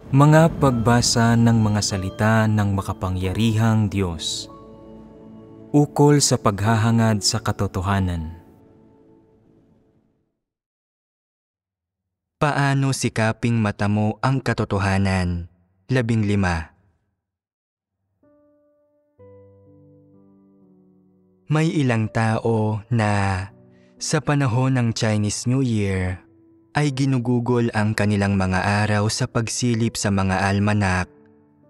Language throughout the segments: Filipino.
Mga pagbasa ng mga salita ng makapangyarihang Diyos. Ukol sa paghahangad sa katotohanan. Paano sikaping matamo ang katotohanan? 15. May ilang tao na sa panahon ng Chinese New Year ay ginugugol ang kanilang mga araw sa pagsilip sa mga almanak.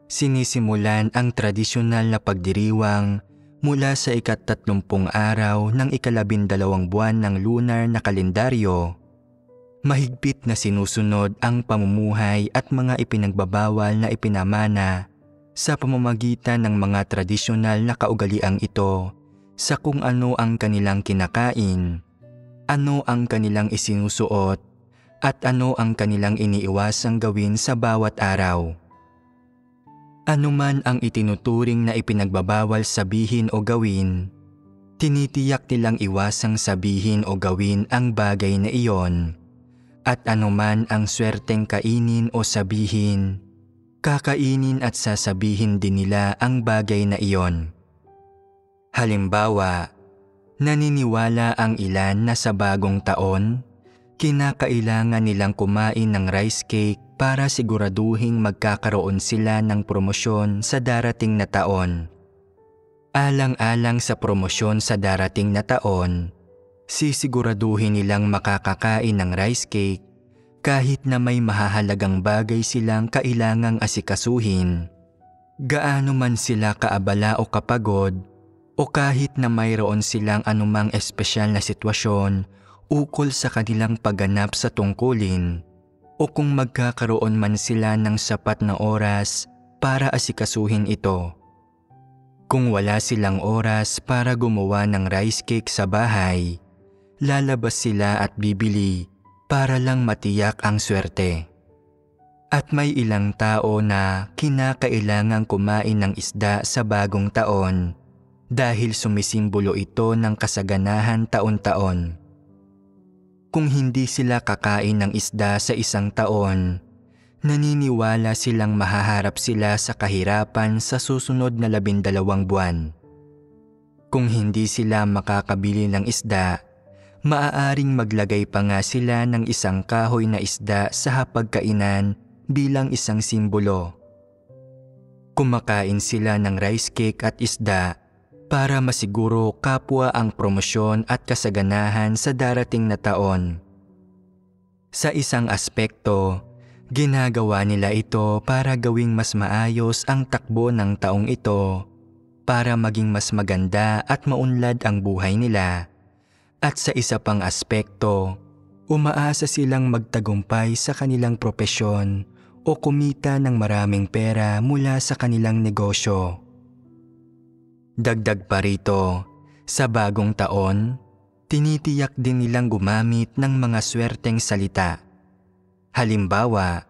Sinisimulan ang tradisyonal na pagdiriwang mula sa ika-30 araw ng ika-12 buwan ng lunar na kalendaryo. Mahigpit na sinusunod ang pamumuhay at mga ipinagbabawal na ipinamana sa pamamagitan ng mga tradisyonal na kaugaliang ito sa kung ano ang kanilang kinakain, ano ang kanilang isinusuot, at ano ang kanilang iniiwasang gawin sa bawat araw. Ano man ang itinuturing na ipinagbabawal sabihin o gawin, tinitiyak nilang iwasang sabihin o gawin ang bagay na iyon. At anuman ang swerteng kainin o sabihin, kakainin at sasabihin din nila ang bagay na iyon. Halimbawa, naniniwala ang ilan na sa bagong taon, kinakailangan nilang kumain ng rice cake para siguraduhing magkakaroon sila ng promosyon sa darating na taon. Alang-alang sa promosyon sa darating na taon, sisiguraduhin nilang makakakain ng rice cake kahit na may mahahalagang bagay silang kailangang asikasuhin. Gaano man sila kaabala o kapagod, o kahit na mayroon silang anumang espesyal na sitwasyon ukol sa kanilang pagganap sa tungkulin, o kung magkakaroon man sila ng sapat na oras para asikasuhin ito. Kung wala silang oras para gumawa ng rice cake sa bahay, lalabas sila at bibili para lang matiyak ang swerte. At may ilang tao na kinakailangang kumain ng isda sa bagong taon dahil sumisimbolo ito ng kasaganahan taon-taon. Kung hindi sila kakain ng isda sa isang taon, naniniwala silang mahaharap sila sa kahirapan sa susunod na 12 buwan. Kung hindi sila makakabili ng isda, maaaring maglagay pa nga sila ng isang kahoy na isda sa hapagkainan bilang isang simbolo. Kumakain sila ng rice cake at isda para masiguro kapwa ang promosyon at kasaganahan sa darating na taon. Sa isang aspekto, ginagawa nila ito para gawing mas maayos ang takbo ng taong ito, para maging mas maganda at maunlad ang buhay nila. At sa isa pang aspekto, umaasa silang magtagumpay sa kanilang propesyon o kumita ng maraming pera mula sa kanilang negosyo. Dagdag pa rito, sa bagong taon, tinitiyak din nilang gumamit ng mga swerteng salita. Halimbawa,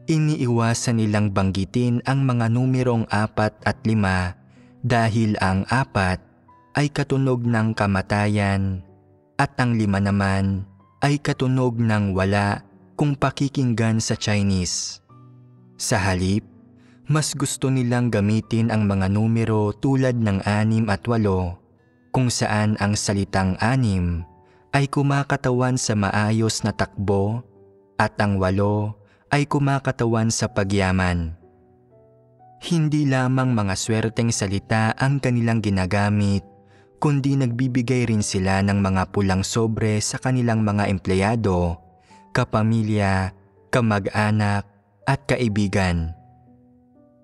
iniiwasan nilang banggitin ang mga numerong 4 at 5 dahil ang 4 ay katunog ng kamatayan at ang 5 naman ay katunog ng wala kung pakikinggan sa Chinese. Sa halip, mas gusto nilang gamitin ang mga numero tulad ng 6 at 8, kung saan ang salitang 6 ay kumakatawan sa maayos na takbo at ang 8 ay kumakatawan sa pagyaman. Hindi lamang mga swerteng salita ang kanilang ginagamit, kundi nagbibigay rin sila ng mga pulang sobre sa kanilang mga empleyado, kapamilya, kamag-anak at kaibigan.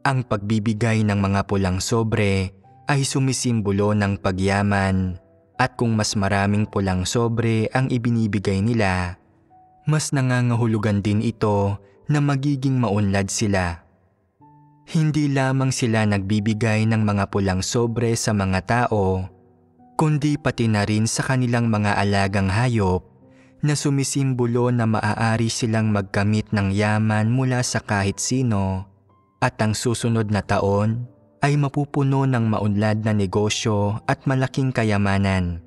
Ang pagbibigay ng mga pulang sobre ay sumisimbolo ng pagyaman, at kung mas maraming pulang sobre ang ibinibigay nila, mas nangangahulugan din ito na magiging maunlad sila. Hindi lamang sila nagbibigay ng mga pulang sobre sa mga tao, kundi pati na rin sa kanilang mga alagang hayop na sumisimbolo na maaari silang magkamit ng yaman mula sa kahit sino, at ang susunod na taon ay mapupuno ng maunlad na negosyo at malaking kayamanan.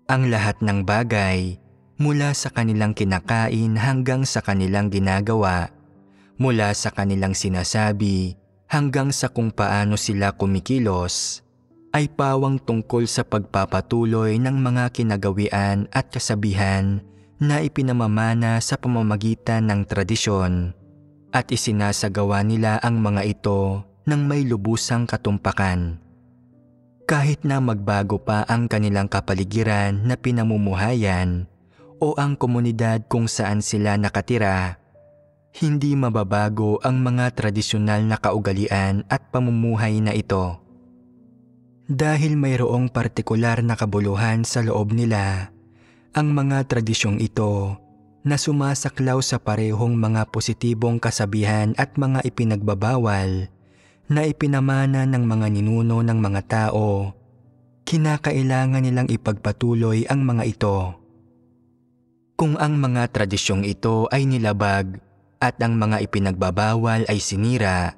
Ang lahat ng bagay, mula sa kanilang kinakain hanggang sa kanilang ginagawa, mula sa kanilang sinasabi hanggang sa kung paano sila kumikilos, ay pawang tungkol sa pagpapatuloy ng mga kinagawian at kasabihan na ipinamamana sa pamamagitan ng tradisyon, at isinasagawa nila ang mga ito ng may lubusang katumpakan. Kahit na magbago pa ang kanilang kapaligiran na pinamumuhayan o ang komunidad kung saan sila nakatira, hindi mababago ang mga tradisyonal na kaugalian at pamumuhay na ito. Dahil mayroong partikular na kabuluhan sa loob nila, ang mga tradisyong ito na sumasaklaw sa parehong mga positibong kasabihan at mga ipinagbabawal na ipinamana ng mga ninuno ng mga tao, kinakailangan nilang ipagpatuloy ang mga ito. Kung ang mga tradisyong ito ay nilabag at ang mga ipinagbabawal ay sinira,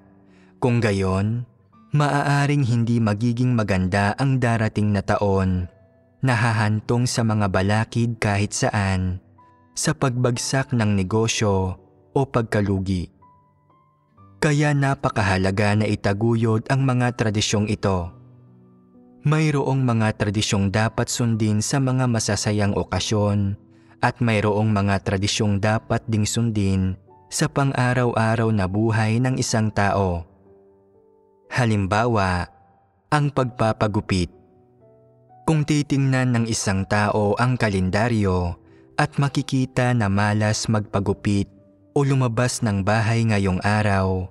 kung gayon, maaaring hindi magiging maganda ang darating na taon, nahahantong sa mga balakid kahit saan, sa pagbagsak ng negosyo o pagkalugi. Kaya napakahalaga na itaguyod ang mga tradisyong ito. Mayroong mga tradisyong dapat sundin sa mga masasayang okasyon at mayroong mga tradisyong dapat ding sundin sa pang-araw-araw na buhay ng isang tao. Halimbawa, ang pagpapagupit. Kung titingnan ng isang tao ang kalendaryo at makikita na malas magpagupit o lumabas ng bahay ngayong araw,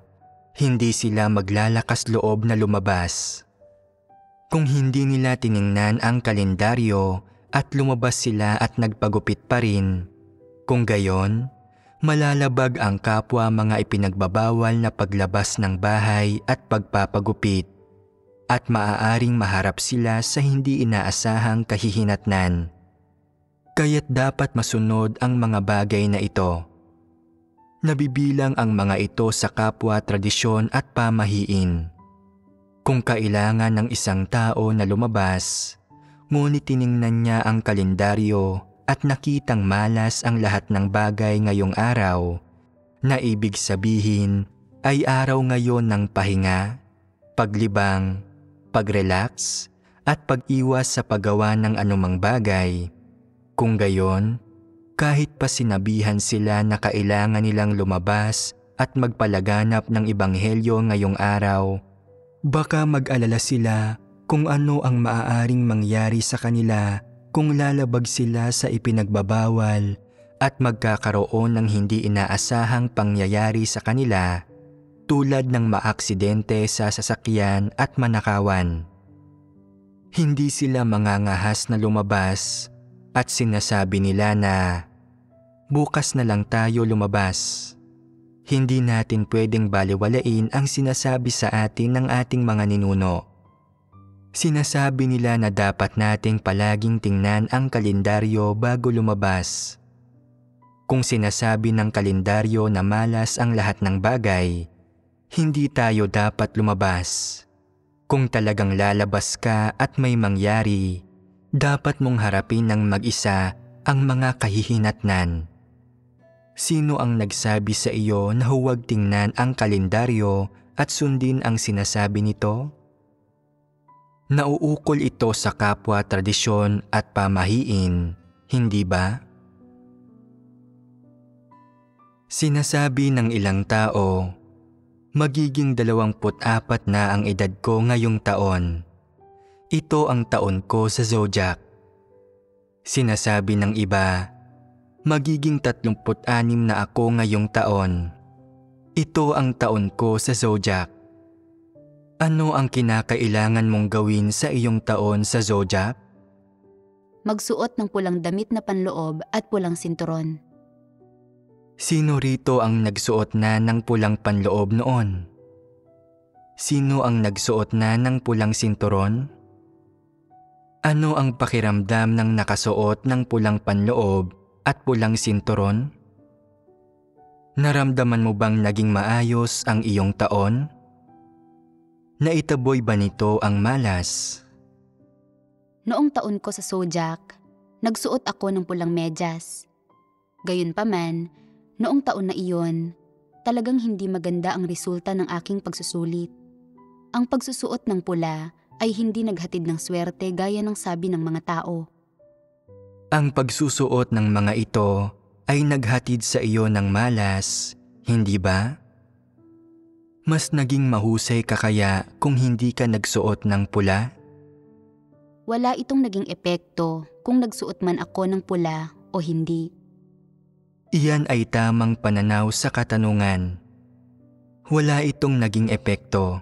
hindi sila maglalakas loob na lumabas. Kung hindi nila tiningnan ang kalendaryo at lumabas sila at nagpagupit pa rin, kung gayon, malalabag ang kapwa mga ipinagbabawal na paglabas ng bahay at pagpapagupit, at maaaring maharap sila sa hindi inaasahang kahihinatnan. Kaya't dapat masunod ang mga bagay na ito. Nabibilang ang mga ito sa kapwa tradisyon at pamahiin. Kung kailangan ng isang tao na lumabas, ngunit tiningnan niya ang kalendaryo at nakitang malas ang lahat ng bagay ngayong araw, na ibig sabihin ay araw ngayon ng pahinga, paglibang, pag-relax at pag-iwas sa paggawa ng anumang bagay. Kung gayon, kahit pa sinabihan sila na kailangan nilang lumabas at magpalaganap ng ebanghelyo ngayong araw, baka mag-alala sila kung ano ang maaaring mangyari sa kanila kung lalabag sila sa ipinagbabawal at magkakaroon ng hindi inaasahang pangyayari sa kanila, tulad ng maaksidente sa sasakyan at manakawan. Hindi sila mangangahas na lumabas at sinasabi nila na, "Bukas na lang tayo lumabas." Hindi natin pwedeng baliwalain ang sinasabi sa atin ng ating mga ninuno. Sinasabi nila na dapat nating palaging tingnan ang kalendaryo bago lumabas. Kung sinasabi ng kalendaryo na malas ang lahat ng bagay, hindi tayo dapat lumabas. Kung talagang lalabas ka at may mangyari, dapat mong harapin ng mag-isa ang mga kahihinatnan. Sino ang nagsabi sa iyo na huwag tingnan ang kalendaryo at sundin ang sinasabi nito? Nauukol ito sa kapwa tradisyon at pamahiin, hindi ba? Sinasabi ng ilang tao, magiging 24 na ang edad ko ngayong taon. Ito ang taon ko sa zodiac. Sinasabi ng iba, magiging 36 na ako ngayong taon. Ito ang taon ko sa zodiac. Ano ang kinakailangan mong gawin sa iyong taon sa zodiac? Magsuot ng pulang damit na panloob at pulang sinturon. Sino rito ang nagsuot na ng pulang panloob noon? Sino ang nagsuot na ng pulang sinturon? Ano ang pakiramdam ng nakasuot ng pulang panloob at pulang sinturon? Naramdaman mo bang naging maayos ang iyong taon? Naitaboy ba nito ang malas? Noong taon ko sa zodiac, nagsuot ako ng pulang medyas. Gayunpaman, noong taon na iyon, talagang hindi maganda ang resulta ng aking pagsusulit. Ang pagsusuot ng pula ay hindi naghatid ng swerte gaya ng sabi ng mga tao. Ang pagsusuot ng mga ito ay naghatid sa iyo ng malas, hindi ba? Mas naging mahusay ka kaya kung hindi ka nagsuot ng pula? Wala itong naging epekto kung nagsuot man ako ng pula o hindi. Iyan ay tamang pananaw sa katanungan. Wala itong naging epekto.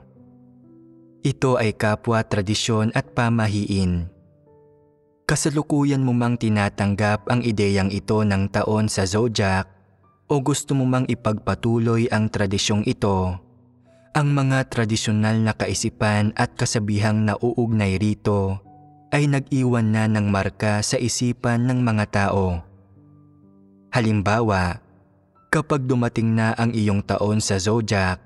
Ito ay kapwa tradisyon at pamahiin. Kasalukuyan mo mang tinatanggap ang ideyang ito ng taon sa zodiac o gusto mo mang ipagpatuloy ang tradisyong ito, ang mga tradisyonal na kaisipan at kasabihang nauugnay rito ay nag-iwan na ng marka sa isipan ng mga tao. Halimbawa, kapag dumating na ang iyong taon sa zodiac,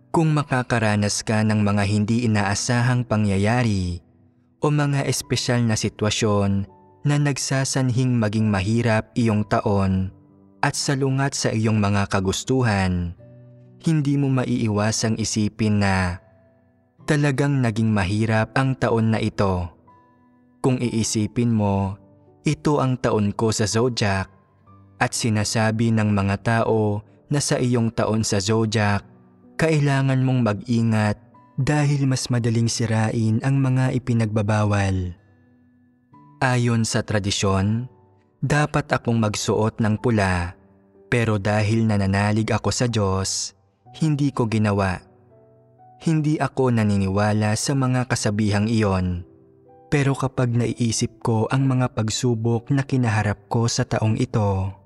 kung makakaranas ka ng mga hindi inaasahang pangyayari o mga espesyal na sitwasyon na nagsasanhing maging mahirap iyong taon at salungat sa iyong mga kagustuhan, hindi mo maiiwasang isipin na talagang naging mahirap ang taon na ito. Kung iisipin mo, ito ang taon ko sa zodiac at sinasabi ng mga tao na sa iyong taon sa zodiac, kailangan mong mag-ingat dahil mas madaling sirain ang mga ipinagbabawal. Ayon sa tradisyon, dapat akong magsuot ng pula, pero dahil nananalig ako sa Diyos, hindi ko ginawa. Hindi ako naniniwala sa mga kasabihang iyon, pero kapag naiisip ko ang mga pagsubok na kinaharap ko sa taong ito,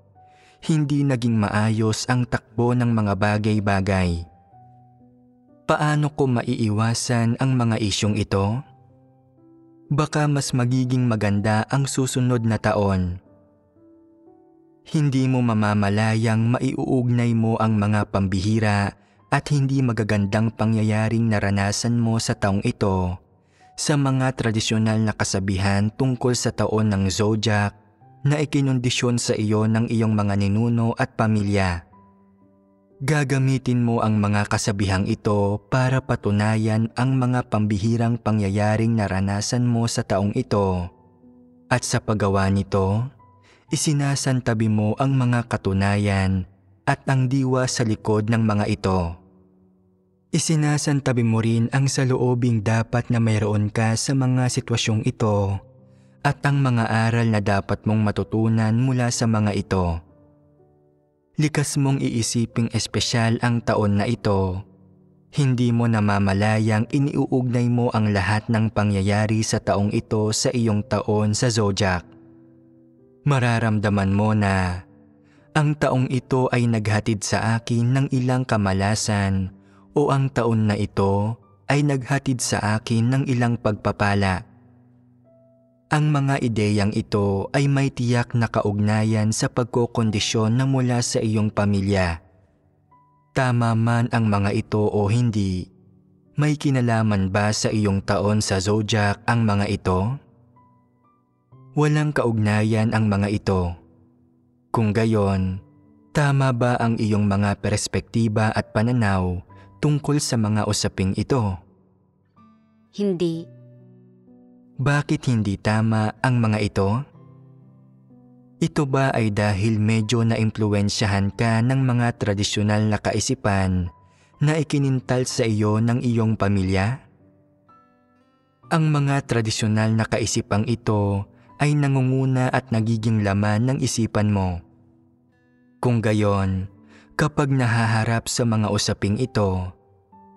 hindi naging maayos ang takbo ng mga bagay-bagay. Paano ko maiiwasan ang mga isyong ito? Baka mas magiging maganda ang susunod na taon. Hindi mo mamamalayang maiuugnay mo ang mga pambihira at hindi magagandang pangyayaring naranasan mo sa taong ito sa mga tradisyonal na kasabihan tungkol sa taon ng zodiac na ikinondisyon sa iyo ng iyong mga ninuno at pamilya. Gagamitin mo ang mga kasabihang ito para patunayan ang mga pambihirang pangyayaring naranasan mo sa taong ito. At sa paggawa nito, isinasantabi mo ang mga katunayan at ang diwa sa likod ng mga ito. Isinasantabi mo rin ang saloobing dapat na mayroon ka sa mga sitwasyong ito at ang mga aral na dapat mong matutunan mula sa mga ito. Likas mong iisiping espesyal ang taon na ito. Hindi mo namamalayang iniuugnay mo ang lahat ng pangyayari sa taong ito sa iyong taon sa zodiac. Mararamdaman mo na ang taong ito ay naghatid sa akin ng ilang kamalasan o ang taon na ito ay naghatid sa akin ng ilang pagpapala. Ang mga ideyang ito ay may tiyak na kaugnayan sa pagkokondisyon na mula sa iyong pamilya. Tama man ang mga ito o hindi, may kinalaman ba sa iyong taon sa zodiac ang mga ito? Walang kaugnayan ang mga ito. Kung gayon, tama ba ang iyong mga perspektiba at pananaw tungkol sa mga usaping ito? Hindi. Bakit hindi tama ang mga ito? Ito ba ay dahil medyo naimpluwensyahan ka ng mga tradisyonal na kaisipan na ikinintal sa iyo ng iyong pamilya? Ang mga tradisyonal na kaisipang ito ay nangunguna at nagiging laman ng isipan mo. Kung gayon, kapag nahaharap sa mga usaping ito,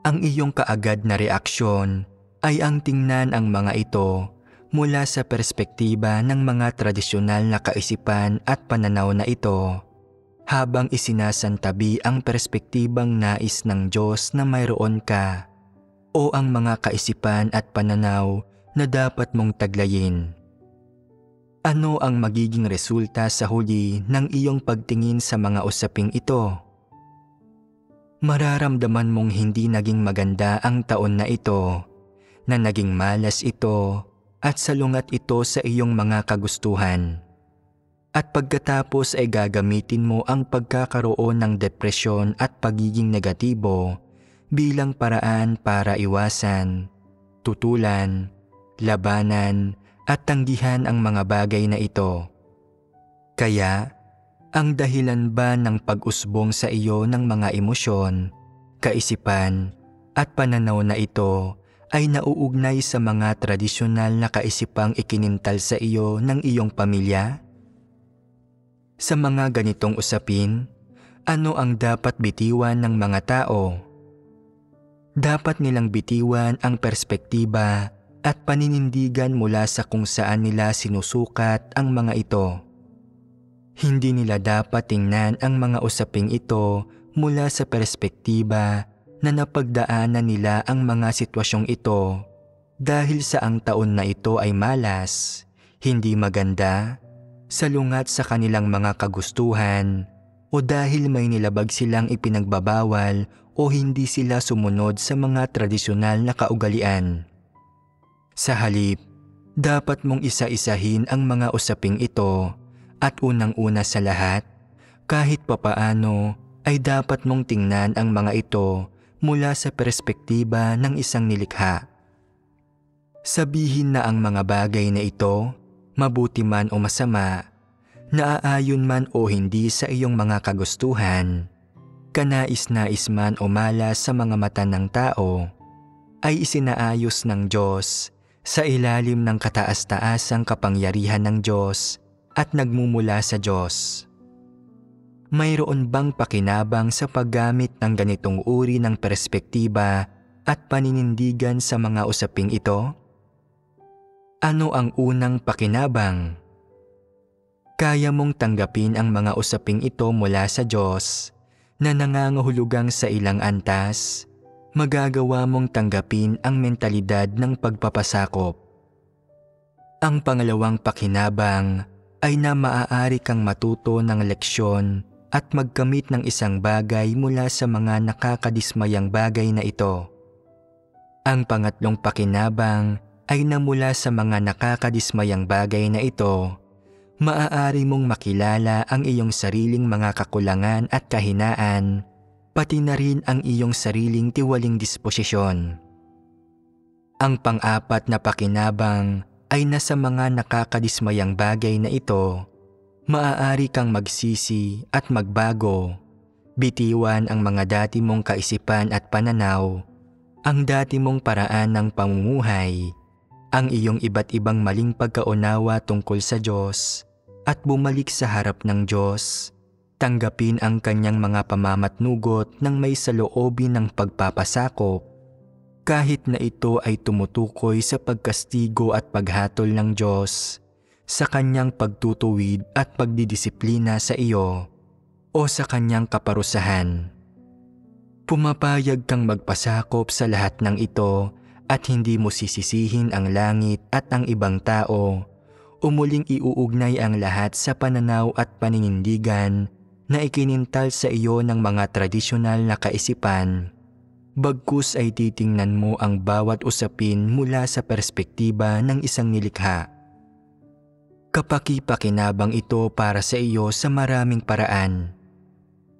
ang iyong kaagad na reaksyon ay ang tingnan ang mga ito mula sa perspektiba ng mga tradisyonal na kaisipan at pananaw na ito, habang isinasantabi ang perspektibang nais ng Diyos na mayroon ka o ang mga kaisipan at pananaw na dapat mong taglayin. Ano ang magiging resulta sa huli ng iyong pagtingin sa mga usaping ito? Mararamdaman mong hindi naging maganda ang taon na ito, na naging malas ito at salungat ito sa iyong mga kagustuhan. At pagkatapos ay gagamitin mo ang pagkakaroon ng depresyon at pagiging negatibo bilang paraan para iwasan, tutulan, labanan at tanggihan ang mga bagay na ito. Kaya, ang dahilan ba ng pag-usbong sa iyo ng mga emosyon, kaisipan at pananaw na ito ay nauugnay sa mga tradisyonal na kaisipang ikinintal sa iyo ng iyong pamilya? Sa mga ganitong usapin, ano ang dapat bitiwan ng mga tao? Dapat nilang bitiwan ang perspektiba at paninindigan mula sa kung saan nila sinusukat ang mga ito. Hindi nila dapat tingnan ang mga usaping ito mula sa perspektiba na napagdaanan nila ang mga sitwasyong ito dahil sa ang taon na ito ay malas, hindi maganda, salungat sa kanilang mga kagustuhan, o dahil may nilabag silang ipinagbabawal o hindi sila sumunod sa mga tradisyonal na kaugalian. Sa halip, dapat mong isa-isahin ang mga usaping ito at unang-una sa lahat, kahit papaano ay dapat mong tingnan ang mga ito mula sa perspektiba ng isang nilikha. Sabihin na ang mga bagay na ito, mabuti man o masama, naaayon man o hindi sa iyong mga kagustuhan, kanais-nais man o malas sa mga mata ng tao, ay isinaayos ng Diyos sa ilalim ng kataas-taasang kapangyarihan ng Diyos at nagmumula sa Diyos. Mayroon bang pakinabang sa paggamit ng ganitong uri ng perspektiba at paninindigan sa mga usaping ito? Ano ang unang pakinabang? Kaya mong tanggapin ang mga usaping ito mula sa Diyos na nangangahulugang sa ilang antas, magagawa mong tanggapin ang mentalidad ng pagpapasakop. Ang pangalawang pakinabang ay na maaari kang matuto ng leksyon at magkamit ng isang bagay mula sa mga nakakadismayang bagay na ito. Ang pangatlong pakinabang ay na mula sa mga nakakadismayang bagay na ito, maaari mong makilala ang iyong sariling mga kakulangan at kahinaan, pati na rin ang iyong sariling tiwaling disposisyon. Ang pang-apat na pakinabang ay nasa mga nakakadismayang bagay na ito, maaari kang magsisi at magbago, bitiwan ang mga dati mong kaisipan at pananaw, ang dati mong paraan ng pamumuhay, ang iyong iba't ibang maling pagkaunawa tungkol sa Diyos, at bumalik sa harap ng Diyos, tanggapin ang kanyang mga pamamatnugot ng may saloobin ng pagpapasakop, kahit na ito ay tumutukoy sa pagkastigo at paghatol ng Diyos, sa kanyang pagtutuwid at pagdidisiplina sa iyo, o sa kanyang kaparusahan. Pumapayag kang magpasakop sa lahat ng ito at hindi mo sisisihin ang langit at ang ibang tao, o muling iuugnay ang lahat sa pananaw at paninindigan na ikinintal sa iyo ng mga tradisyonal na kaisipan. Bagkus ay titingnan mo ang bawat usapin mula sa perspektiba ng isang nilikha. Kapaki-pakinabang ito para sa iyo sa maraming paraan.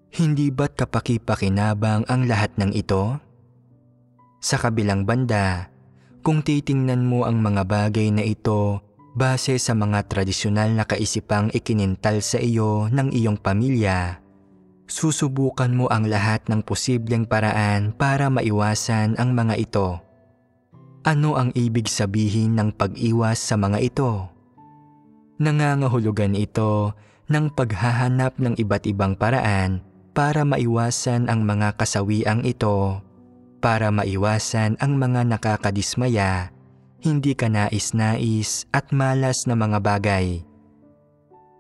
Hindi ba't kapaki-pakinabang ang lahat ng ito? Sa kabilang banda, kung titingnan mo ang mga bagay na ito base sa mga tradisyonal na kaisipang ikinintal sa iyo ng iyong pamilya, susubukan mo ang lahat ng posibleng paraan para maiwasan ang mga ito. Ano ang ibig sabihin ng pag-iwas sa mga ito? Nangangahulugan ito ng paghahanap ng iba't ibang paraan para maiwasan ang mga kasawiang ito, para maiwasan ang mga nakakadismaya, hindi kanais-nais at malas na mga bagay.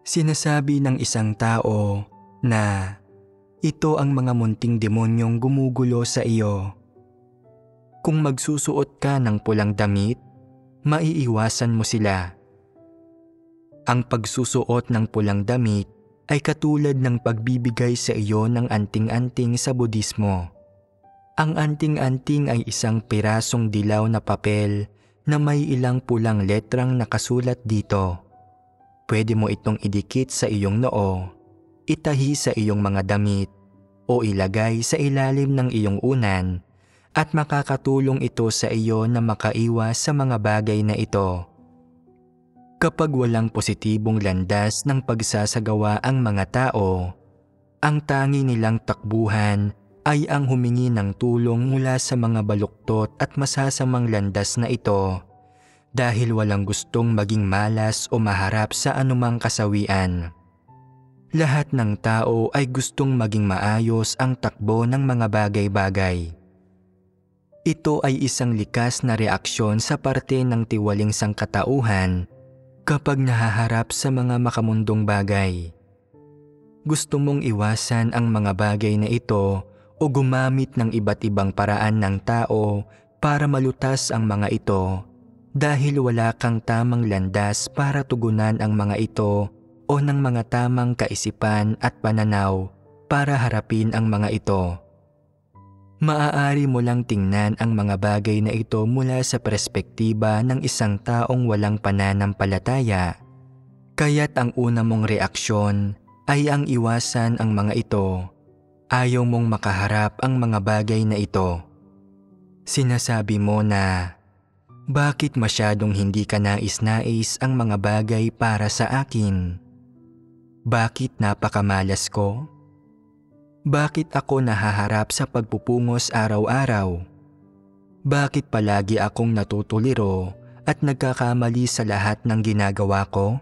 Sinasabi ng isang tao na ito ang mga munting demonyong gumugulo sa iyo. Kung magsusuot ka ng pulang damit, maiiwasan mo sila. Ang pagsusuot ng pulang damit ay katulad ng pagbibigay sa iyo ng anting-anting sa Budismo. Ang anting-anting ay isang pirasong dilaw na papel na may ilang pulang letrang nakasulat dito. Pwede mo itong idikit sa iyong noo, itahi sa iyong mga damit, o ilagay sa ilalim ng iyong unan, at makakatulong ito sa iyo na makaiwas sa mga bagay na ito. Kapag walang positibong landas ng pagsasagawa ang mga tao, ang tangi nilang takbuhan ay ang humingi ng tulong mula sa mga baluktot at masasamang landas na ito dahil walang gustong maging malas o maharap sa anumang kasawian. Lahat ng tao ay gustong maging maayos ang takbo ng mga bagay-bagay. Ito ay isang likas na reaksyon sa parte ng tiwaling sangkatauhan kapag nahaharap sa mga makamundong bagay. Gusto mong iwasan ang mga bagay na ito o gumamit ng iba't ibang paraan ng tao para malutas ang mga ito dahil wala kang tamang landas para tugunan ang mga ito o ng mga tamang kaisipan at pananaw para harapin ang mga ito. Maaari mo lang tingnan ang mga bagay na ito mula sa perspektiba ng isang taong walang pananampalataya. Kaya't ang una mong reaksyon ay ang iwasan ang mga ito. Ayaw mong makaharap ang mga bagay na ito. Sinasabi mo na, bakit masyadong hindi ka nais-nais ang mga bagay para sa akin? Bakit napakamalas ko? Bakit ako nahaharap sa pagpupungos araw-araw? Bakit palagi akong natutuliro at nagkakamali sa lahat ng ginagawa ko?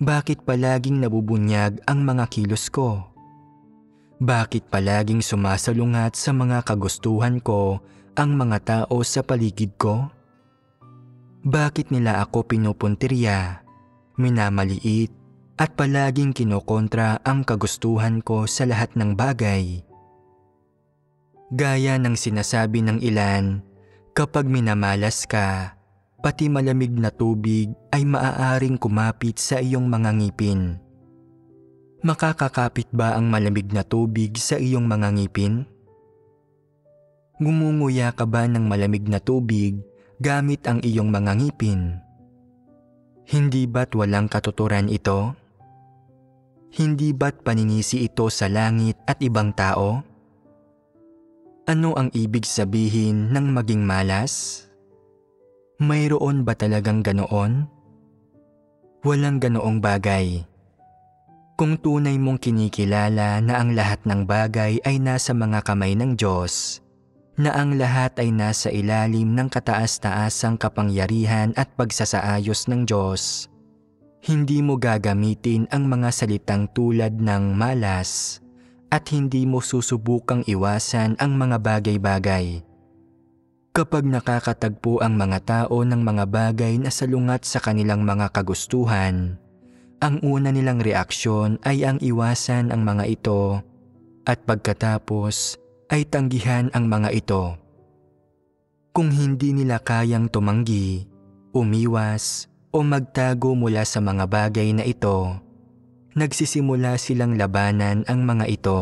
Bakit palaging nabubunyag ang mga kilos ko? Bakit palaging sumasalungat sa mga kagustuhan ko ang mga tao sa paligid ko? Bakit nila ako pinupuntirya, minamaliit, at palaging kinokontra ang kagustuhan ko sa lahat ng bagay? Gaya ng sinasabi ng ilan, kapag minamalas ka, pati malamig na tubig ay maaaring kumapit sa iyong mga ngipin. Makakakapit ba ang malamig na tubig sa iyong mga ngipin? Ngumunguya ka ba ng malamig na tubig gamit ang iyong mga ngipin? Hindi ba't walang katuturan ito? Hindi ba't paninisi ito sa langit at ibang tao? Ano ang ibig sabihin ng maging malas? Mayroon ba talagang ganoon? Walang ganoong bagay. Kung tunay mong kinikilala na ang lahat ng bagay ay nasa mga kamay ng Diyos, na ang lahat ay nasa ilalim ng kataas-taasang kapangyarihan at pagsasaayos ng Diyos, hindi mo gagamitin ang mga salitang tulad ng malas at hindi mo susubukang iwasan ang mga bagay-bagay. Kapag nakakatagpo ang mga tao ng mga bagay na salungat sa kanilang mga kagustuhan, ang una nilang reaksyon ay ang iwasan ang mga ito at pagkatapos ay tanggihan ang mga ito. Kung hindi nila kayang tumanggi, umiwas, o magtago mula sa mga bagay na ito, nagsisimula silang labanan ang mga ito.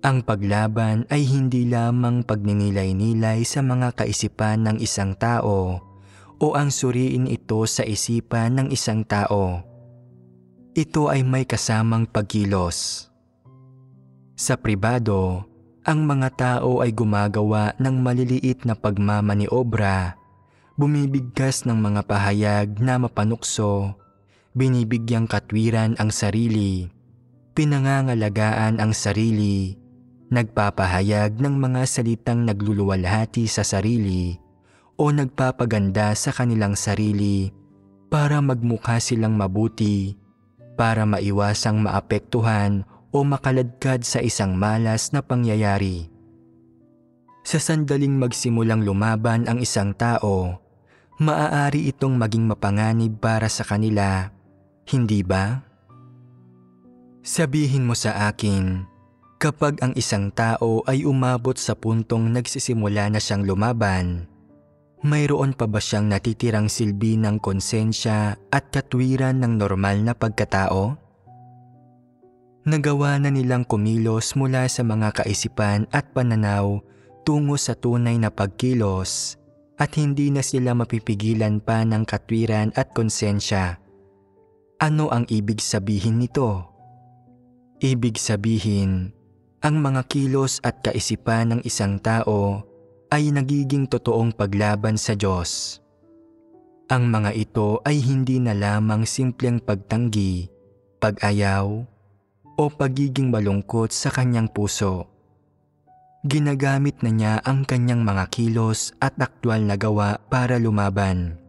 Ang paglaban ay hindi lamang pagninilay-nilay sa mga kaisipan ng isang tao o ang suriin ito sa isipan ng isang tao. Ito ay may kasamang pagkilos. Sa pribado, ang mga tao ay gumagawa ng maliliit na pagmamaniobra, bumibigkas ng mga pahayag na mapanukso, binibigyang katwiran ang sarili, pinangangalagaan ang sarili, nagpapahayag ng mga salitang nagluluwalhati sa sarili o nagpapaganda sa kanilang sarili para magmukha silang mabuti, para maiwasang maapektuhan o makaladkad sa isang malas na pangyayari. Sa sandaling magsimulang lumaban ang isang tao, maaari itong maging mapanganib para sa kanila, hindi ba? Sabihin mo sa akin, kapag ang isang tao ay umabot sa puntong nagsisimula na siyang lumaban, mayroon pa ba siyang natitirang silbi ng konsensya at katwiran ng normal na pagkatao? Nagawa na nilang kumilos mula sa mga kaisipan at pananaw tungo sa tunay na pagkilos at hindi na sila mapipigilan pa ng katwiran at konsensya. Ano ang ibig sabihin nito? Ibig sabihin, ang mga kilos at kaisipan ng isang tao ay nagiging totoong paglaban sa Diyos. Ang mga ito ay hindi na lamang simpleng pagtanggi, pag-ayaw, o pagiging malungkot sa kanyang puso. Ginagamit na niya ang kanyang mga kilos at aktwal na gawa para lumaban.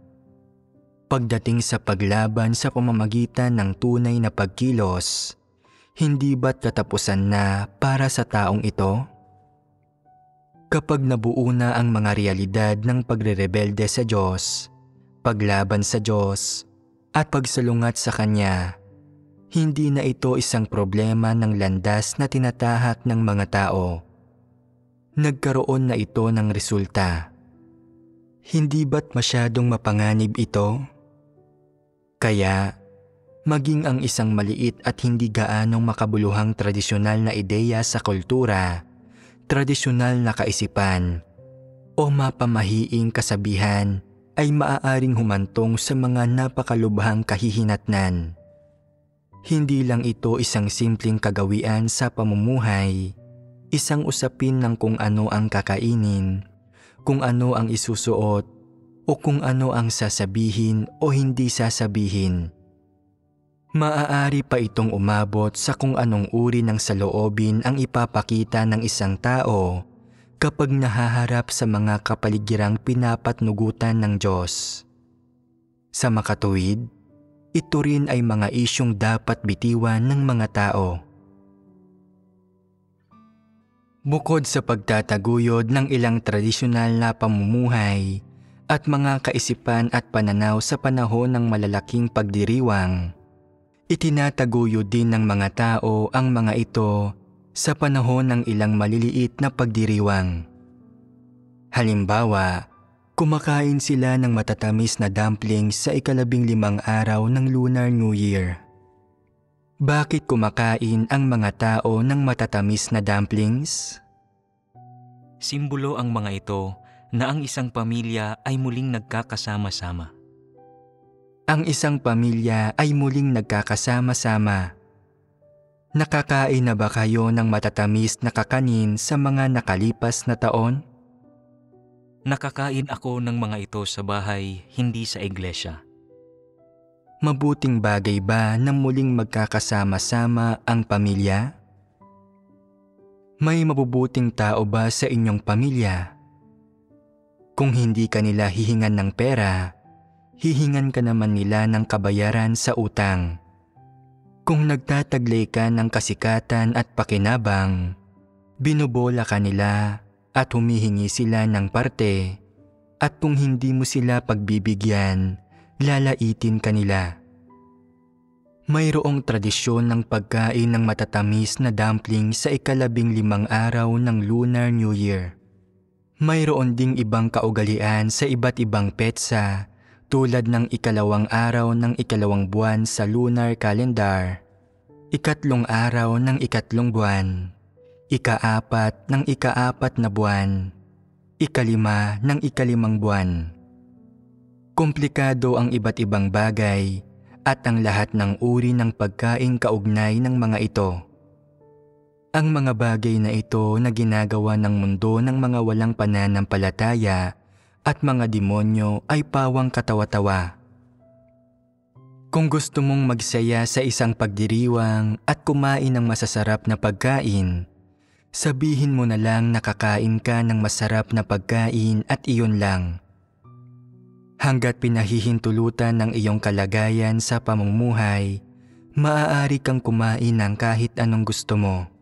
Pagdating sa paglaban sa pamamagitan ng tunay na pagkilos, hindi ba't katapusan na para sa taong ito? Kapag nabuo na ang mga realidad ng pagrerebelde sa Diyos, paglaban sa Diyos, at pagsalungat sa Kanya, hindi na ito isang problema ng landas na tinatahak ng mga tao. Nagkaroon na ito ng resulta. Hindi ba't masyadong mapanganib ito? Kaya, maging ang isang maliit at hindi gaanong makabuluhang tradisyonal na ideya sa kultura, tradisyonal na kaisipan, o mapamahiing kasabihan ay maaaring humantong sa mga napakalubhang kahihinatnan. Hindi lang ito isang simpleng kagawian sa pamumuhay, isang usapin ng kung ano ang kakainin, kung ano ang isusuot, o kung ano ang sasabihin o hindi sasabihin. Maaari pa itong umabot sa kung anong uri ng saloobin ang ipapakita ng isang tao kapag nahaharap sa mga kapaligirang pinapatnugutan ng Diyos. Sa makatuwid, ito rin ay mga isyong dapat bitiwan ng mga tao. Bukod sa pagtataguyod ng ilang tradisyonal na pamumuhay at mga kaisipan at pananaw sa panahon ng malalaking pagdiriwang, itinataguyod din ng mga tao ang mga ito sa panahon ng ilang maliliit na pagdiriwang. Halimbawa, kumakain sila ng matatamis na dumplings sa 15 araw ng Lunar New Year. Bakit kumakain ang mga tao ng matatamis na dumplings? Simbolo ang mga ito na ang isang pamilya ay muling nagkakasama-sama. Ang isang pamilya ay muling nagkakasama-sama. Nakakain na ba kayo ng matatamis na kakanin sa mga nakalipas na taon? Nakakain ako ng mga ito sa bahay, hindi sa iglesia. Mabuting bagay ba na muling magkakasama-sama ang pamilya? May mabubuting tao ba sa inyong pamilya? Kung hindi ka nila hihingan ng pera, hihingan ka naman nila ng kabayaran sa utang. Kung nagtataglay ka ng kasikatan at pakinabang, binubola ka nila at humihingi sila ng parte, at kung hindi mo sila pagbibigyan, lalaitin ka nila. Mayroong tradisyon ng pagkain ng matatamis na dumpling sa 15 araw ng Lunar New Year. Mayroon ding ibang kaugalian sa iba't ibang petsa tulad ng 2 araw ng 2 buwan sa lunar calendar, 3 araw ng 3 buwan, 4 ng 4 na buwan, 5 ng 5 buwan. Komplikado ang iba't ibang bagay at ang lahat ng uri ng pagkain kaugnay ng mga ito. Ang mga bagay na ito na ginagawa ng mundo ng mga walang pananampalataya at mga demonyo ay pawang katawa-tawa. Kung gusto mong magsaya sa isang pagdiriwang at kumain ng masasarap na pagkain, sabihin mo na lang nakakain ka ng masarap na pagkain at iyon lang. Hanggat pinahihintulutan ng iyong kalagayan sa pamumuhay, maaari kang kumain ng kahit anong gusto mo.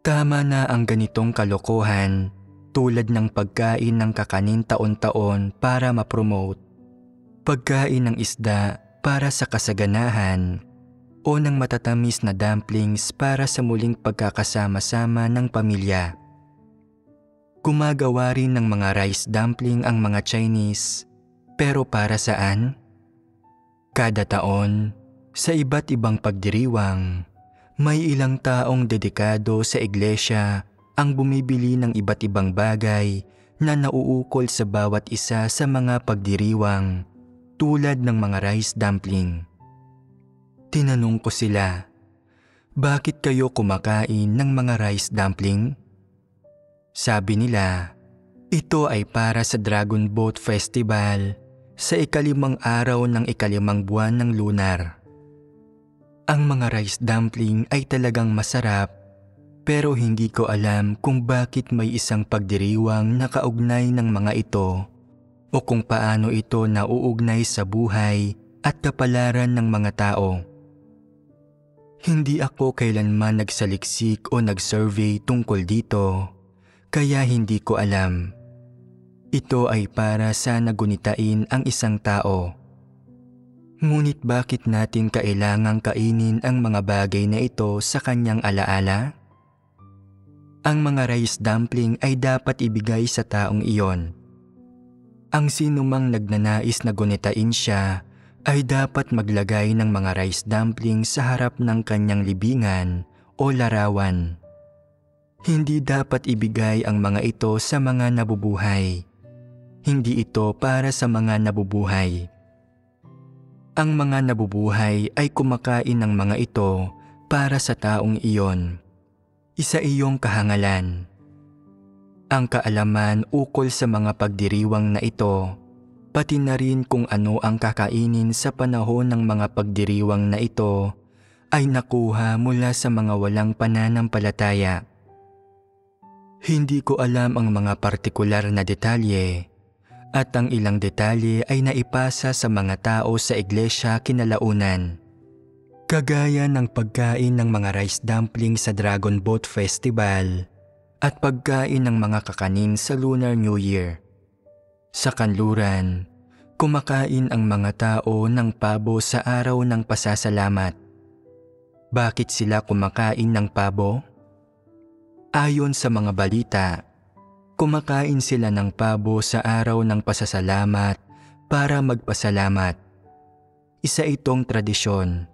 Tama na ang ganitong kalokohan tulad ng pagkain ng kakanin taon-taon para ma-promote, pagkain ng isda para sa kasaganahan, o ng matatamis na dumplings para sa muling pagkakasama-sama ng pamilya. Gumagawa rin ng mga rice dumpling ang mga Chinese, pero para saan? Kada taon, sa iba't ibang pagdiriwang, may ilang taong dedikado sa iglesia ang bumibili ng iba't ibang bagay na nauukol sa bawat isa sa mga pagdiriwang tulad ng mga rice dumpling. Tinanong ko sila, bakit kayo kumakain ng mga rice dumpling? Sabi nila, ito ay para sa Dragon Boat Festival sa ika-5 araw ng ika-5 buwan ng lunar. Ang mga rice dumpling ay talagang masarap, pero hindi ko alam kung bakit may isang pagdiriwang na kaugnay ng mga ito o kung paano ito nauugnay sa buhay at kapalaran ng mga tao. Hindi ako kailanman nagsaliksik o nag-survey tungkol dito, kaya hindi ko alam. Ito ay para sa nagunitain ang isang tao. Ngunit bakit natin kailangang kainin ang mga bagay na ito sa kanyang alaala? Ang mga rice dumpling ay dapat ibigay sa taong iyon. Ang sinumang nagnanais na gunitain siya ay dapat maglagay ng mga rice dumpling sa harap ng kanyang libingan o larawan. Hindi dapat ibigay ang mga ito sa mga nabubuhay. Hindi ito para sa mga nabubuhay. Ang mga nabubuhay ay kumakain ng mga ito para sa taong iyon. Isa iyong kahangalan. Ang kaalaman ukol sa mga pagdiriwang na ito, pati na rin kung ano ang kakainin sa panahon ng mga pagdiriwang na ito ay nakuha mula sa mga walang pananampalataya. Hindi ko alam ang mga partikular na detalye at ang ilang detalye ay naipasa sa mga tao sa iglesia kinalaunan. Kagaya ng pagkain ng mga rice dumpling sa Dragon Boat Festival at pagkain ng mga kakanin sa Lunar New Year. Sa kanluran, kumakain ang mga tao ng pabo sa araw ng pasasalamat. Bakit sila kumakain ng pabo? Ayon sa mga balita, kumakain sila ng pabo sa araw ng pasasalamat para magpasalamat. Isa itong tradisyon.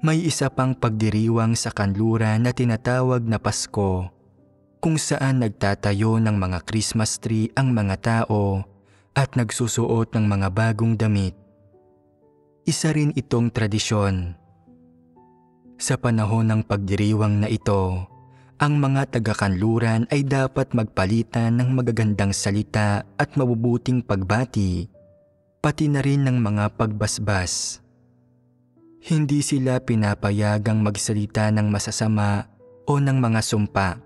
May isa pang pagdiriwang sa kanluran na tinatawag na Pasko, kung saan nagtatayo ng mga Christmas tree ang mga tao at nagsusuot ng mga bagong damit. Isa rin itong tradisyon. Sa panahon ng pagdiriwang na ito, ang mga taga-kanluran ay dapat magpalitan ng magagandang salita at mabubuting pagbati, pati na rin ng mga pagbasbas. Hindi sila pinapayagang magsalita ng masasama o ng mga sumpa.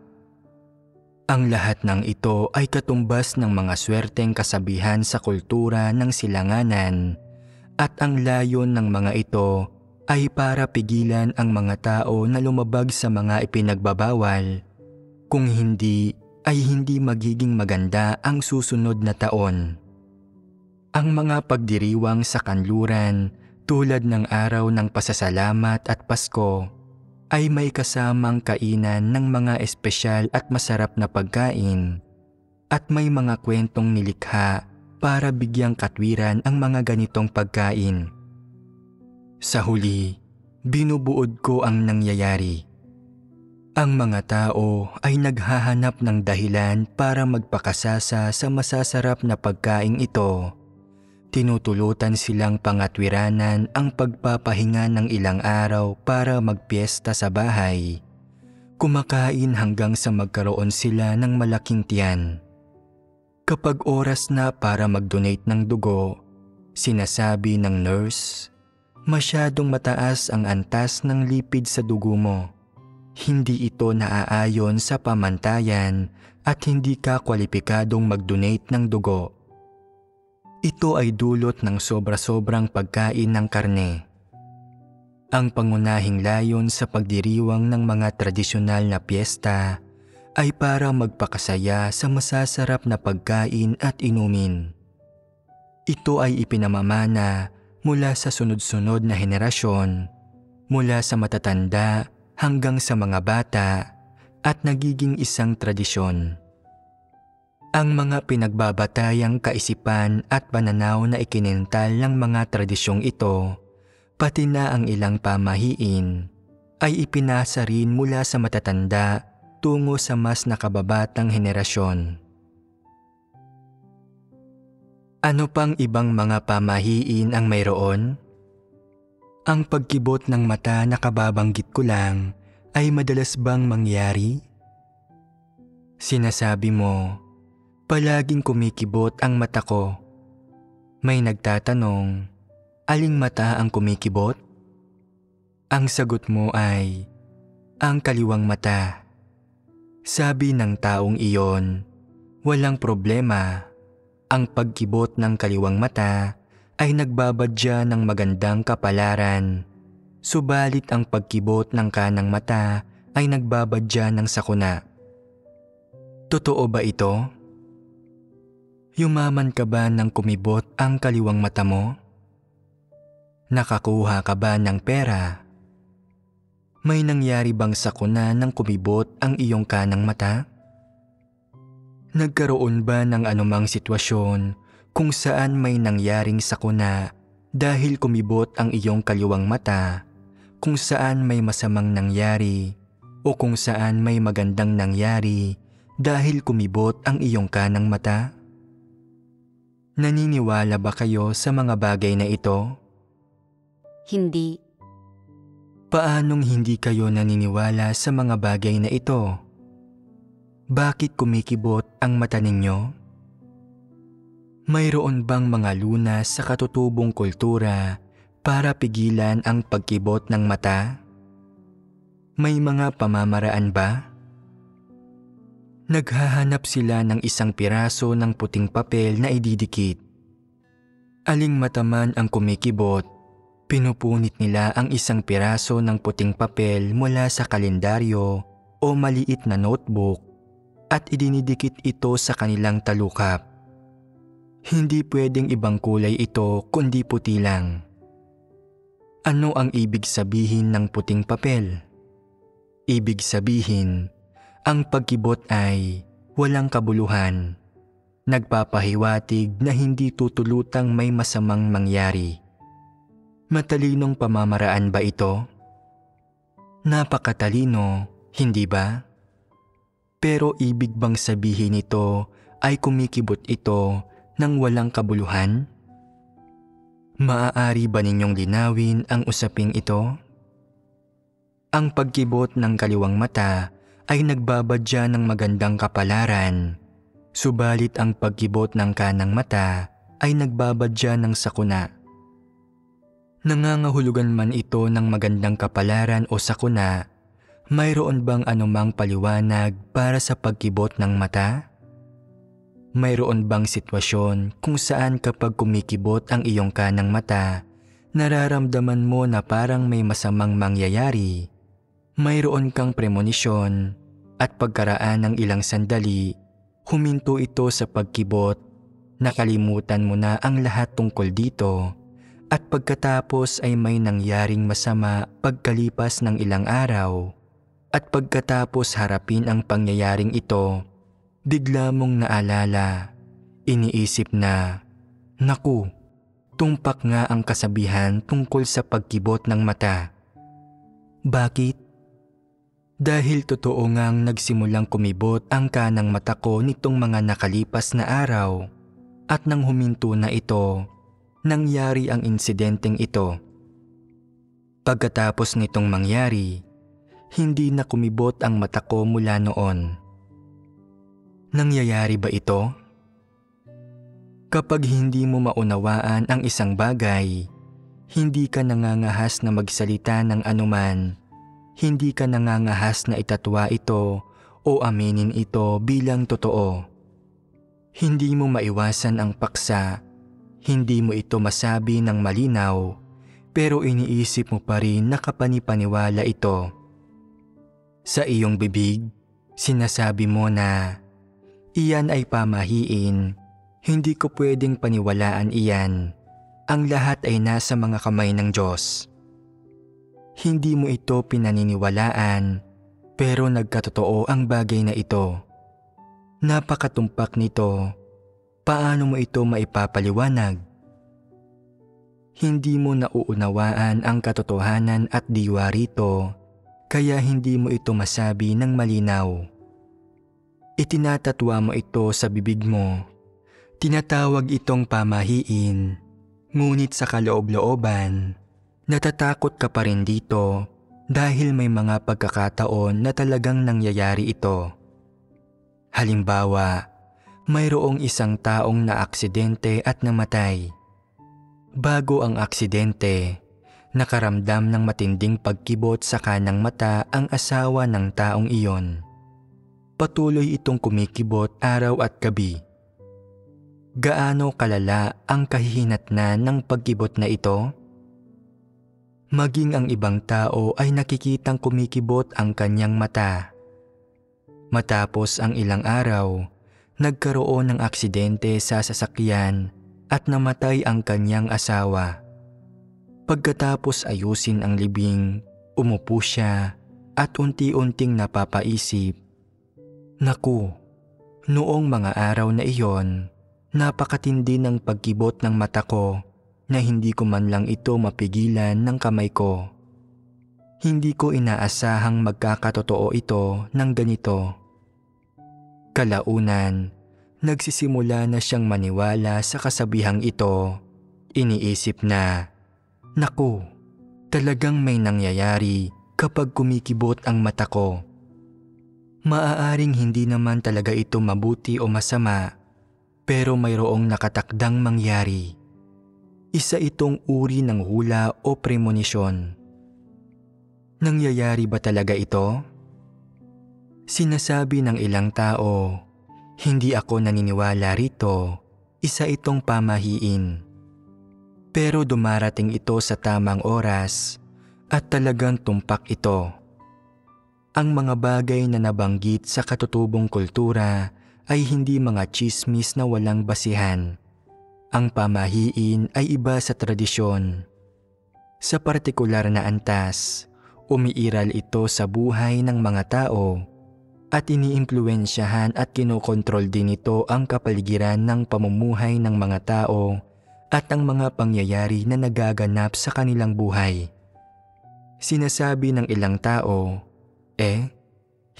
Ang lahat ng ito ay katumbas ng mga swerteng kasabihan sa kultura ng silanganan at ang layon ng mga ito ay para pigilan ang mga tao na lumabag sa mga ipinagbabawal. Kung hindi, ay hindi magiging maganda ang susunod na taon. Ang mga pagdiriwang sa kanluran tulad ng araw ng pasasalamat at Pasko ay may kasamang kainan ng mga espesyal at masarap na pagkain at may mga kwentong nilikha para bigyang katwiran ang mga ganitong pagkain. Sa huli, binubuod ko ang nangyayari. Ang mga tao ay naghahanap ng dahilan para magpakasasa sa masasarap na pagkain ito. Tinutulutan silang pangatwiranan ang pagpapahinga ng ilang araw para magpiesta sa bahay. Kumakain hanggang sa magkaroon sila ng malaking tiyan. Kapag oras na para mag-donate ng dugo, sinasabi ng nurse, masyadong mataas ang antas ng lipid sa dugo mo. Hindi ito naaayon sa pamantayan at hindi ka kwalipikadong mag-donate ng dugo. Ito ay dulot ng sobra-sobrang pagkain ng karne. Ang pangunahing layon sa pagdiriwang ng mga tradisyonal na piyesta ay para magpakasaya sa masasarap na pagkain at inumin. Ito ay ipinamamana mula sa sunod-sunod na henerasyon, mula sa matatanda hanggang sa mga bata at nagiging isang tradisyon. Ang mga pinagbabatayang kaisipan at pananaw na ikinintal ng mga tradisyong ito, pati na ang ilang pamahiin, ay ipinasa rin mula sa matatanda tungo sa mas nakababatang henerasyon. Ano pang ibang mga pamahiin ang mayroon? Ang pagkibot ng mata na kababanggit ko lang ay madalas bang mangyari? Sinasabi mo, palaging kumikibot ang mata ko. May nagtatanong, aling mata ang kumikibot? Ang sagot mo ay, ang kaliwang mata. Sabi ng taong iyon, walang problema. Ang pagkibot ng kaliwang mata ay nagbabadya ng magandang kapalaran. Subalit ang pagkibot ng kanang mata ay nagbabadya ng sakuna. Totoo ba ito? Yumaman ka ba ng kumibot ang kaliwang mata mo? Nakakuha ka ba ng pera? May nangyari bang sakuna ng kumibot ang iyong kanang mata? Nagkaroon ba ng anumang sitwasyon kung saan may nangyaring sakuna dahil kumibot ang iyong kaliwang mata, kung saan may masamang nangyari o kung saan may magandang nangyari dahil kumibot ang iyong kanang mata? Naniniwala ba kayo sa mga bagay na ito? Hindi. Paanong hindi kayo naniniwala sa mga bagay na ito? Bakit kumikibot ang mata ninyo? Mayroon bang mga lunas sa katutubong kultura para pigilan ang pagkibot ng mata? May mga pamamaraan ba? Naghahanap sila ng isang piraso ng puting papel na ididikit. Aling mata man ang kumikibot, pinupunit nila ang isang piraso ng puting papel mula sa kalendaryo o maliit na notebook at idinidikit ito sa kanilang talukap. Hindi pwedeng ibang kulay ito kundi puti lang. Ano ang ibig sabihin ng puting papel? Ibig sabihin, ang pagkibot ay walang kabuluhan, nagpapahiwatig na hindi tutulutang may masamang mangyari. Matalinong pamamaraan ba ito? Napakatalino, hindi ba? Pero ibig bang sabihin ito ay kumikibot ito nang walang kabuluhan? Maaari ba ninyong linawin ang usaping ito? Ang pagkibot ng kaliwang mata ay nagbabadya ng magandang kapalaran, subalit ang pagkibot ng kanang mata ay nagbabadya ng sakuna. Nangangahulugan man ito ng magandang kapalaran o sakuna, mayroon bang anumang paliwanag para sa pagkibot ng mata? Mayroon bang sitwasyon kung saan kapag kumikibot ang iyong kanang mata, nararamdaman mo na parang may masamang mangyayari? Mayroon kang premonisyon at pagkaraan ng ilang sandali, huminto ito sa pagkibot, nakalimutan mo na ang lahat tungkol dito, at pagkatapos ay may nangyaring masama pagkalipas ng ilang araw, at pagkatapos harapin ang pangyayaring ito, bigla mong naalala, iniisip na, naku, tumpak nga ang kasabihan tungkol sa pagkibot ng mata. Bakit? Dahil totoo ngang nagsimulang kumibot ang kanang mata ko nitong mga nakalipas na araw, at nang huminto na ito, nangyari ang insidenteng ito. Pagkatapos nitong mangyari, hindi na kumibot ang mata ko mula noon. Nangyayari ba ito? Kapag hindi mo maunawaan ang isang bagay, hindi ka nangangahas na magsalita ng anuman, hindi ka nangangahas na itatwa ito o aminin ito bilang totoo. Hindi mo maiwasan ang paksa, hindi mo ito masabi ng malinaw, pero iniisip mo pa rin na kapanipaniwala ito. Sa iyong bibig, sinasabi mo na, iyan ay pamahiin, hindi ko pwedeng paniwalaan iyan. Ang lahat ay nasa mga kamay ng Diyos. Hindi mo ito pinaniniwalaan, pero nagkatotoo ang bagay na ito. Napakatumpak nito. Paano mo ito maipapaliwanag? Hindi mo nauunawaan ang katotohanan at diwa rito, kaya hindi mo ito masabi ng malinaw. Itinatatwa mo ito sa bibig mo. Tinatawag itong pamahiin, ngunit sa kaloob-looban, Natatakot ka pa rin dito dahil may mga pagkakataon na talagang nangyayari ito. Halimbawa, mayroong isang taong naaksidente at namatay. Bago ang aksidente, nakaramdam ng matinding pagkibot sa kanang mata ang asawa ng taong iyon. Patuloy itong kumikibot araw at gabi. Gaano kalala ang kahihinatnan ng pagkibot na ito? Maging ang ibang tao ay nakikitang kumikibot ang kanyang mata. Matapos ang ilang araw, nagkaroon ng aksidente sa sasakyan at namatay ang kanyang asawa. Pagkatapos ayusin ang libing, umupo siya at unti-unting napapaisip, "Naku, noong mga araw na iyon, napakatindi ng pagkibot ng mata ko na hindi ko man lang ito mapigilan ng kamay ko. Hindi ko inaasahang magkakatotoo ito ng ganito." Kalaunan, nagsisimula na siyang maniwala sa kasabihang ito. Iniisip na, "Naku, talagang may nangyayari kapag kumikibot ang mata ko. Maaaring hindi naman talaga ito mabuti o masama, pero mayroong nakatakdang mangyari. Isa itong uri ng hula o premonisyon." Nangyayari ba talaga ito? Sinasabi ng ilang tao, "Hindi ako naniniwala rito, isa itong pamahiin." Pero dumarating ito sa tamang oras at talagang tumpak ito. Ang mga bagay na nabanggit sa katutubong kultura ay hindi mga tsismis na walang basihan. Ang pamahiin ay iba sa tradisyon. Sa partikular na antas, umiiral ito sa buhay ng mga tao at iniimpluwensyahan at kinokontrol din ito ang kapaligiran ng pamumuhay ng mga tao at ang mga pangyayari na nagaganap sa kanilang buhay. Sinasabi ng ilang tao,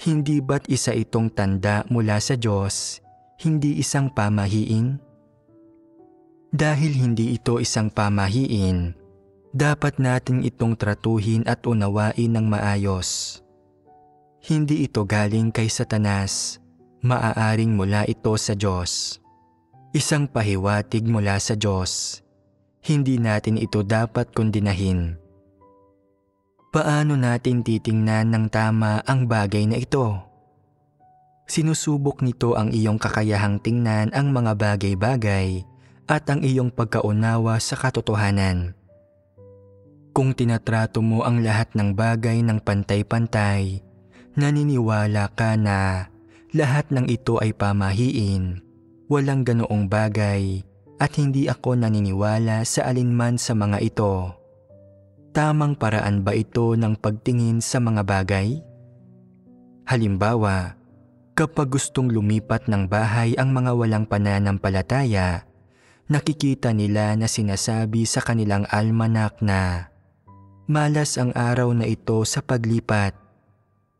hindi ba't isa itong tanda mula sa Diyos, hindi isang pamahiin? Dahil hindi ito isang pamahiin, dapat natin itong tratuhin at unawain ng maayos. Hindi ito galing kay Satanas, maaaring mula ito sa Diyos. Isang pahiwatig mula sa Diyos. Hindi natin ito dapat kondinahin. Paano natin titingnan ng tama ang bagay na ito? Sinusubok nito ang iyong kakayahang tingnan ang mga bagay-bagay at ang iyong pagkaunawa sa katotohanan. Kung tinatrato mo ang lahat ng bagay ng pantay-pantay, naniniwala ka na lahat ng ito ay pamahiin, walang ganoong bagay at hindi ako naniniwala sa alinman sa mga ito. Tamang paraan ba ito ng pagtingin sa mga bagay? Halimbawa, kapag gustong lumipat ng bahay ang mga walang pananampalataya, nakikita nila na sinasabi sa kanilang almanak na malas ang araw na ito sa paglipat,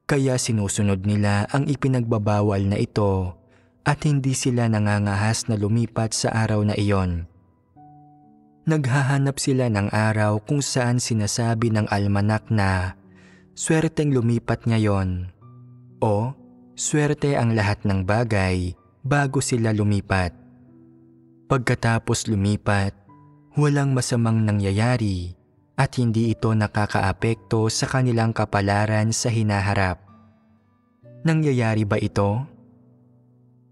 kaya sinusunod nila ang ipinagbabawal na ito at hindi sila nangangahas na lumipat sa araw na iyon. Naghahanap sila ng araw kung saan sinasabi ng almanak na swerteng lumipat ngayon o swerte ang lahat ng bagay bago sila lumipat. Pagkatapos lumipat, walang masamang nangyayari at hindi ito nakakaapekto sa kanilang kapalaran sa hinaharap. Nangyayari ba ito?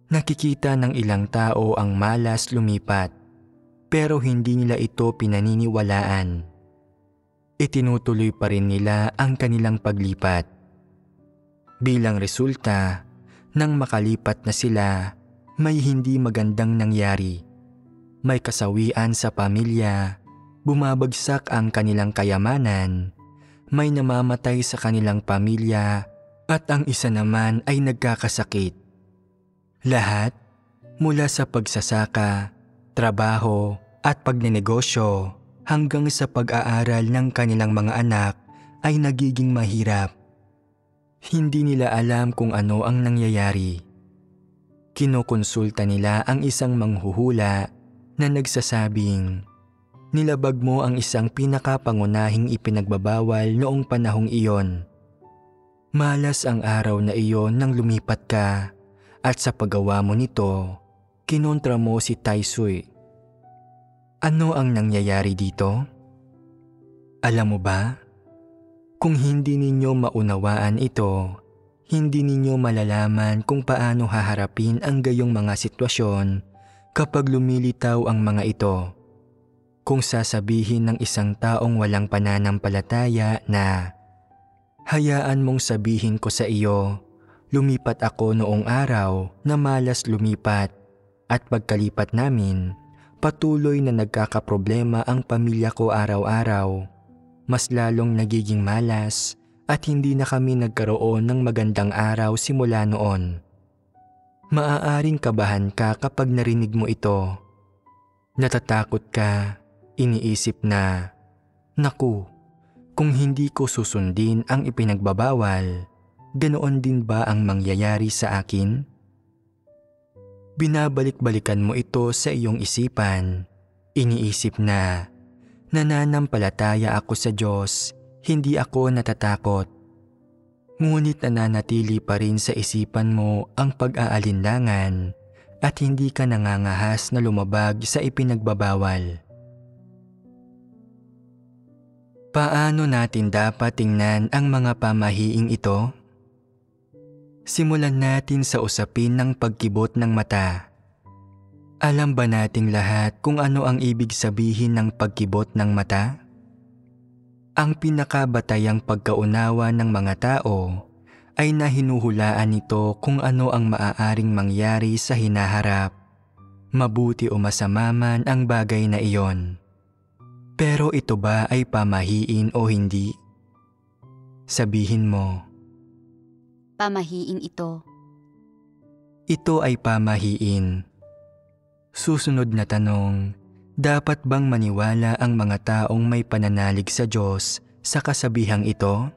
Nakikita ng ilang tao ang malas lumipat, pero hindi nila ito pinaniniwalaan. Itinutuloy pa rin nila ang kanilang paglipat. Bilang resulta, nang makalipat na sila, may hindi magandang nangyari. May kasawian sa pamilya, bumabagsak ang kanilang kayamanan, may namamatay sa kanilang pamilya, at ang isa naman ay nagkakasakit. Lahat, mula sa pagsasaka, trabaho at pagnenegosyo hanggang sa pag-aaral ng kanilang mga anak ay nagiging mahirap. Hindi nila alam kung ano ang nangyayari. Kinokonsulta nila ang isang manghuhula na nagsasabing, nilabag mo ang isang pinakapangunahing ipinagbabawal noong panahong iyon. Malas ang araw na iyon nang lumipat ka at sa paggawa mo nito, kinontra mo si Taisui. Ano ang nangyayari dito? Alam mo ba? Kung hindi ninyo maunawaan ito, hindi ninyo malalaman kung paano haharapin ang gayong mga sitwasyon kapag lumilitaw ang mga ito. Kung sasabihin ng isang taong walang pananampalataya na, hayaan mong sabihin ko sa iyo, lumipat ako noong araw na malas lumipat at pagkalipat namin, patuloy na nagkakaproblema ang pamilya ko araw-araw. Mas lalong nagiging malas at hindi na kami nagkaroon ng magandang araw simula noon. Maaaring kabahan ka kapag narinig mo ito. Natatakot ka, iniisip na, naku, kung hindi ko susundin ang ipinagbabawal, ganoon din ba ang mangyayari sa akin? Binabalik-balikan mo ito sa iyong isipan. Iniisip na, nananampalataya ako sa Diyos, hindi ako natatakot. Ngunit nananatili pa rin sa isipan mo ang pag-aalinlangan at hindi ka nangangahas na lumabag sa ipinagbabawal. Paano natin dapat tingnan ang mga pamahiing ito? Simulan natin sa usapin ng pagkibot ng mata. Alam ba nating lahat kung ano ang ibig sabihin ng pagkibot ng mata? Ang pinakabatayang pagkaunawa ng mga tao ay nahinuhulaan nito kung ano ang maaaring mangyari sa hinaharap. Mabuti o masama man ang bagay na iyon. Pero ito ba ay pamahiin o hindi? Sabihin mo. Pamahiin ito. Ito ay pamahiin. Susunod na tanong, dapat bang maniwala ang mga taong may pananalig sa Diyos sa kasabihang ito?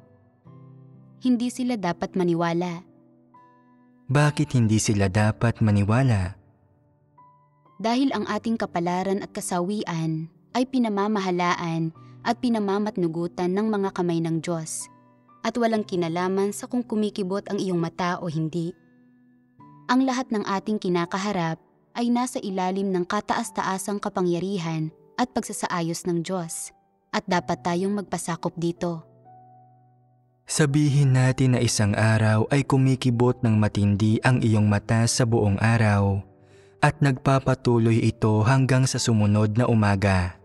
Hindi sila dapat maniwala. Bakit hindi sila dapat maniwala? Dahil ang ating kapalaran at kasawian ay pinamamahalaan at pinamamatnugutan ng mga kamay ng Diyos at walang kinalaman sa kung kumikibot ang iyong mata o hindi. Ang lahat ng ating kinakaharap ay nasa ilalim ng kataas-taasang kapangyarihan at pagsasaayos ng Diyos at dapat tayong magpasakop dito. Sabihin natin na isang araw ay kumikibot ng matindi ang iyong mata sa buong araw at nagpapatuloy ito hanggang sa sumunod na umaga.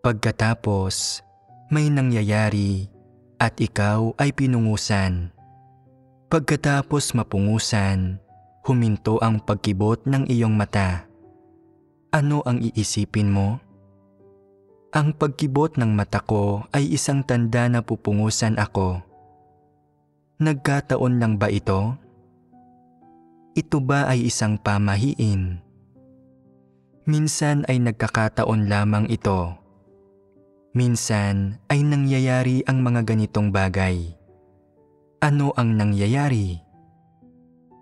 Pagkatapos, may nangyayari at ikaw ay pinungusan. Pagkatapos mapungusan, huminto ang pagkibot ng iyong mata. Ano ang iisipin mo? Ang pagkibot ng mata ko ay isang tanda na pupungusan ako. Nagkataon lang ba ito? Ito ba ay isang pamahiin? Minsan ay nagkakataon lamang ito. Minsan ay nangyayari ang mga ganitong bagay. Ano ang nangyayari?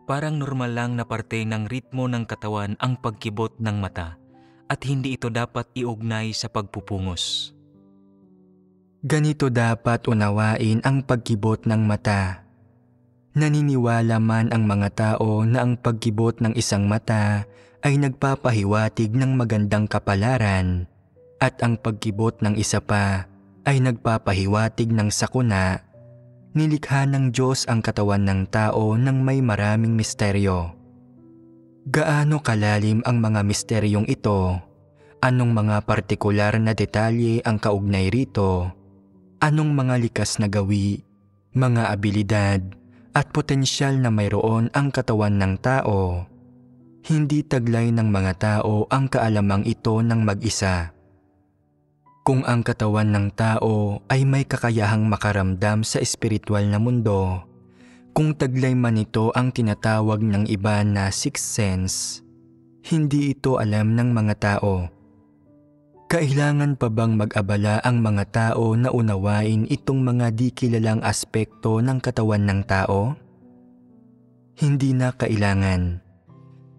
Parang normal lang na parte ng ritmo ng katawan ang pagkibot ng mata at hindi ito dapat iugnay sa pagpupungos. Ganito dapat unawain ang pagkibot ng mata. Naniniwala man ang mga tao na ang pagkibot ng isang mata ay nagpapahiwatig ng magandang kapalaran at ang pagkibot ng isa pa ay nagpapahiwatig ng sakuna. Nilikha ng Diyos ang katawan ng tao ng may maraming misteryo. Gaano kalalim ang mga misteryong ito? Anong mga partikular na detalye ang kaugnay rito? Anong mga likas na gawi, mga abilidad, at potensyal na mayroon ang katawan ng tao? Hindi taglay ng mga tao ang kaalamang ito ng mag-isa. Kung ang katawan ng tao ay may kakayahang makaramdam sa espiritual na mundo, kung taglay man ito ang tinatawag ng iba na sixth sense, hindi ito alam ng mga tao. Kailangan pa bang mag-abala ang mga tao na unawain itong mga di kilalang aspekto ng katawan ng tao? Hindi na kailangan.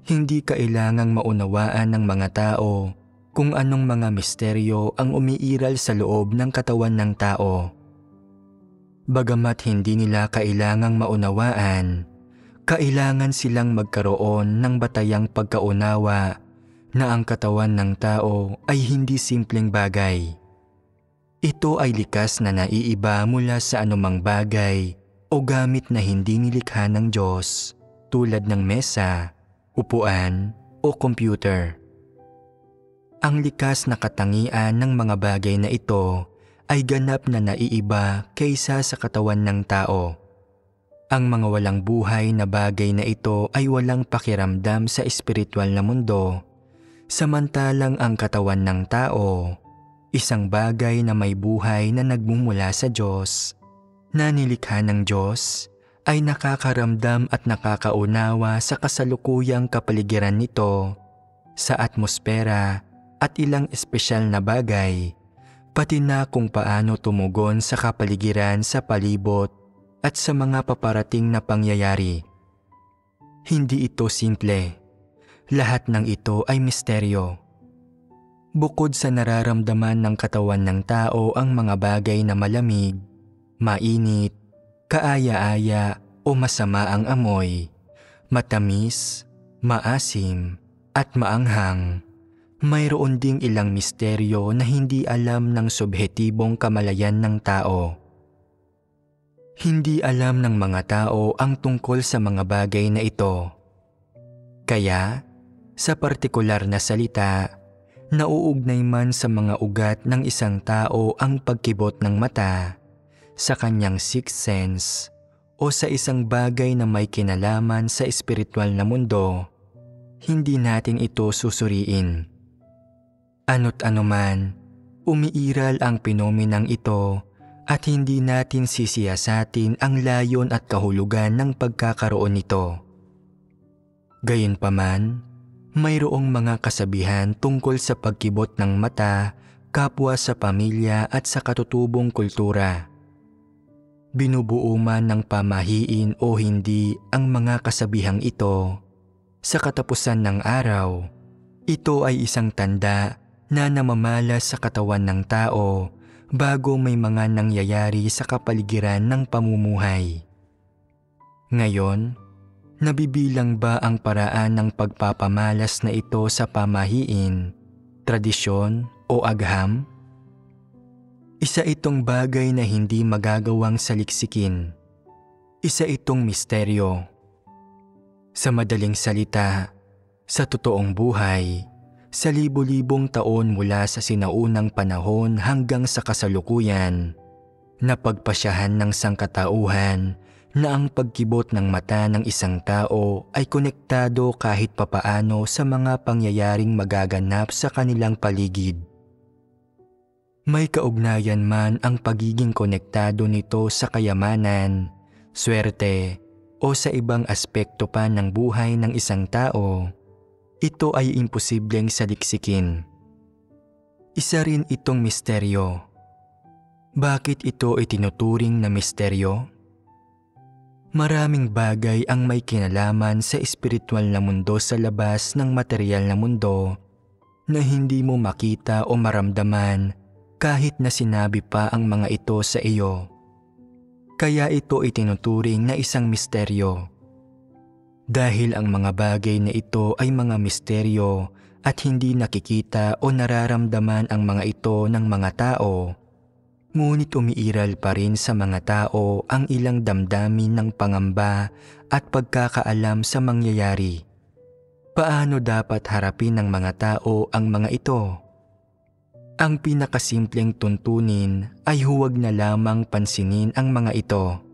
Hindi kailangang maunawaan ng mga tao kung anong mga misteryo ang umiiral sa loob ng katawan ng tao. Bagamat hindi nila kailangang maunawaan, kailangan silang magkaroon ng batayang pagkaunawa na ang katawan ng tao ay hindi simpleng bagay. Ito ay likas na naiiba mula sa anumang bagay o gamit na hindi nilikha ng Diyos, tulad ng mesa, upuan o computer. Ang likas na katangian ng mga bagay na ito ay ganap na naiiba kaysa sa katawan ng tao. Ang mga walang buhay na bagay na ito ay walang pakiramdam sa espiritual na mundo, samantalang ang katawan ng tao, isang bagay na may buhay na nagmumula sa Diyos, na nilikha ng Diyos, ay nakakaramdam at nakakaunawa sa kasalukuyang kapaligiran nito, sa atmosfera at ilang espesyal na bagay, pati na kung paano tumugon sa kapaligiran sa palibot at sa mga paparating na pangyayari. Hindi ito simple. Lahat ng ito ay misteryo. Bukod sa nararamdaman ng katawan ng tao ang mga bagay na malamig, mainit, kaaya-aya o masama ang amoy, matamis, maasim, at maanghang, mayroon ding ilang misteryo na hindi alam ng subhetibong kamalayan ng tao. Hindi alam ng mga tao ang tungkol sa mga bagay na ito. Kaya, sa partikular na salita, nauugnay man sa mga ugat ng isang tao ang pagkibot ng mata, sa kanyang sixth sense, o sa isang bagay na may kinalaman sa espiritual na mundo, hindi natin ito susuriin. Ano't anuman, umiiral ang penomenang ito at hindi natin sisiyasatin ang layon at kahulugan ng pagkakaroon nito. Gayunpaman, mayroong mga kasabihan tungkol sa pagkibot ng mata kapwa sa pamilya at sa katutubong kultura. Binubuo man ng pamahiin o hindi ang mga kasabihang ito, sa katapusan ng araw, ito ay isang tanda na namamalas sa katawan ng tao bago may mga nangyayari sa kapaligiran ng pamumuhay. Ngayon, nabibilang ba ang paraan ng pagpapamalas na ito sa pamahiin, tradisyon o agham? Isa itong bagay na hindi magagawang saliksikin. Isa itong misteryo. Sa madaling salita, sa totoong buhay, sa libo-libong taon mula sa sinaunang panahon hanggang sa kasalukuyan, napagpasyahan ng sangkatauhan na ang pagkibot ng mata ng isang tao ay konektado kahit papaano sa mga pangyayaring magaganap sa kanilang paligid. May kaugnayan man ang pagiging konektado nito sa kayamanan, swerte, o sa ibang aspekto pa ng buhay ng isang tao, ito ay imposibleng saliksikin. Isa rin itong misteryo. Bakit ito itinuturing na misteryo? Maraming bagay ang may kinalaman sa espiritual na mundo sa labas ng material na mundo na hindi mo makita o maramdaman kahit na sinabi pa ang mga ito sa iyo. Kaya ito itinuturing na isang misteryo. Dahil ang mga bagay na ito ay mga misteryo at hindi nakikita o nararamdaman ang mga ito ng mga tao, ngunit umiiral pa rin sa mga tao ang ilang damdamin ng pangamba at pagkakaalam sa mangyayari. Paano dapat harapin ng mga tao ang mga ito? Ang pinakasimpleng tuntunin ay huwag na lamang pansinin ang mga ito.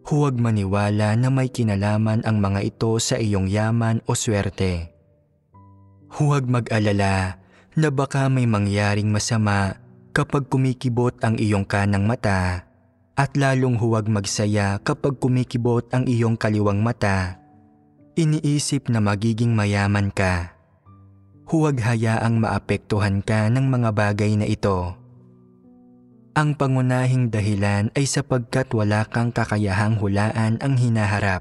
Huwag maniwala na may kinalaman ang mga ito sa iyong yaman o swerte. Huwag mag-alala na baka may mangyaring masama kapag kumikibot ang iyong kanang mata, at lalong huwag magsaya kapag kumikibot ang iyong kaliwang mata. Iniisip na magiging mayaman ka. Huwag hayaang maapektuhan ka ng mga bagay na ito. Ang pangunahing dahilan ay sapagkat wala kang kakayahang hulaan ang hinaharap.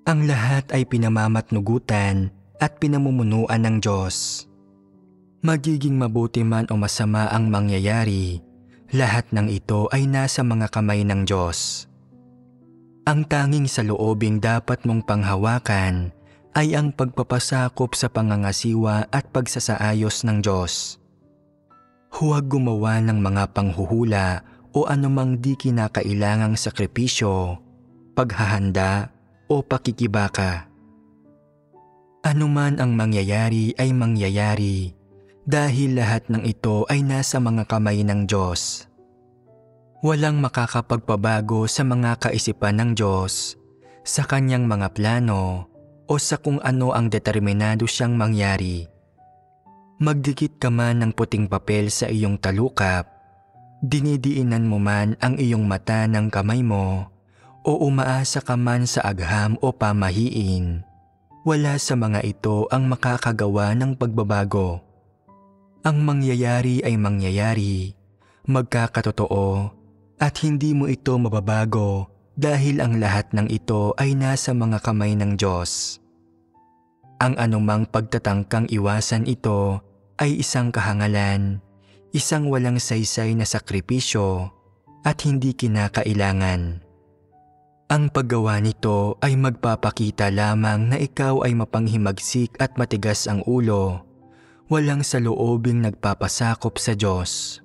Ang lahat ay pinamamatnugutan at pinamumunuan ng Diyos. Magiging mabuti man o masama ang mangyayari, lahat ng ito ay nasa mga kamay ng Diyos. Ang tanging saloobing dapat mong panghawakan ay ang pagpapasakop sa pangangasiwa at pagsasaayos ng Diyos. Huwag gumawa ng mga panghuhula o anumang di kinakailangang sakripisyo, paghahanda o pakikibaka. Anuman ang mangyayari ay mangyayari dahil lahat ng ito ay nasa mga kamay ng Diyos. Walang makakapagpabago sa mga kaisipan ng Diyos, sa kanyang mga plano o sa kung ano ang determinado siyang mangyari. Magdikit ka man ng puting papel sa iyong talukap, dinidiinan mo man ang iyong mata ng kamay mo, o umaasa ka man sa agham o pamahiin, wala sa mga ito ang makakagawa ng pagbabago. Ang mangyayari ay mangyayari, magkakatotoo, at hindi mo ito mababago dahil ang lahat ng ito ay nasa mga kamay ng Diyos. Ang anumang pagtatangkang iwasan ito ay isang kahangalan, isang walang saysay na sakripisyo at hindi kinakailangan. Ang paggawa nito ay magpapakita lamang na ikaw ay mapanghimagsik at matigas ang ulo, walang saloobing nagpapasakop sa Diyos.